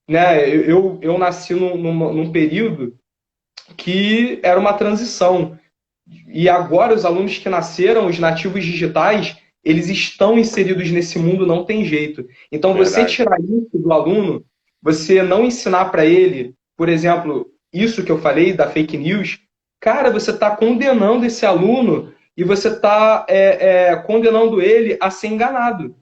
né, eu nasci num período que era uma transição. E agora os alunos que nasceram, os nativos digitais, eles estão inseridos nesse mundo, não tem jeito. Então, você Verdade. tirar isso do aluno, você não ensinar para ele, por exemplo, isso que eu falei da fake news, cara, você está condenando esse aluno e você está condenando ele a ser enganado.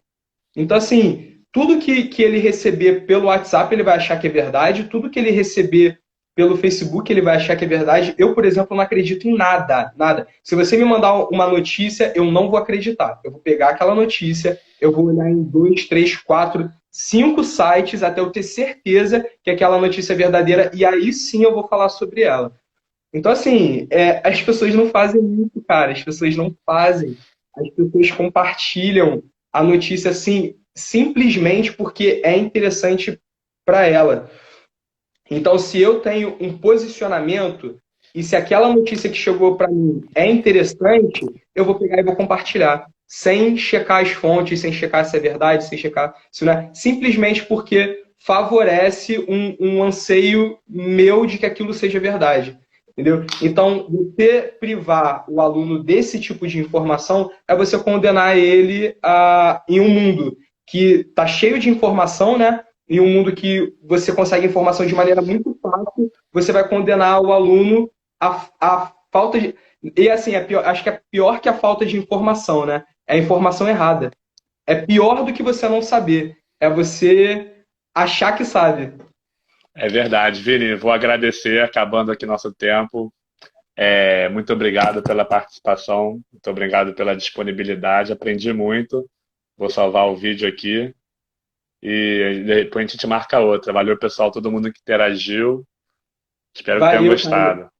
Então, assim, tudo que ele receber pelo WhatsApp, ele vai achar que é verdade, tudo que ele receber pelo Facebook, ele vai achar que é verdade. Eu, por exemplo, não acredito em nada, nada. Se você me mandar uma notícia, eu não vou acreditar. Eu vou pegar aquela notícia, eu vou olhar em 2, 3, 4, 5 sites até eu ter certeza que aquela notícia é verdadeira e aí sim eu vou falar sobre ela. Então, assim, as pessoas não fazem isso, cara. As pessoas não fazem. As pessoas compartilham a notícia assim, simplesmente porque é interessante para ela. Então, se eu tenho um posicionamento e se aquela notícia que chegou para mim é interessante, eu vou pegar e vou compartilhar, sem checar as fontes, sem checar se é verdade, sem checar se não é, simplesmente porque favorece um anseio meu de que aquilo seja verdade. Entendeu? Então, você privar o aluno desse tipo de informação é você condenar ele em um mundo que está cheio de informação, né? Em um mundo que você consegue informação de maneira muito fácil, você vai condenar o aluno à falta de. E assim, acho que é pior que a falta de informação, né? É a informação errada. É pior do que você não saber. É você achar que sabe. É verdade, Vini. Vou agradecer, acabando aqui nosso tempo. Muito obrigado pela participação, muito obrigado pela disponibilidade. Aprendi muito. Vou salvar o vídeo aqui e depois a gente marca outra. Valeu, pessoal, todo mundo que interagiu. Espero que tenham Valeu, cara. gostado.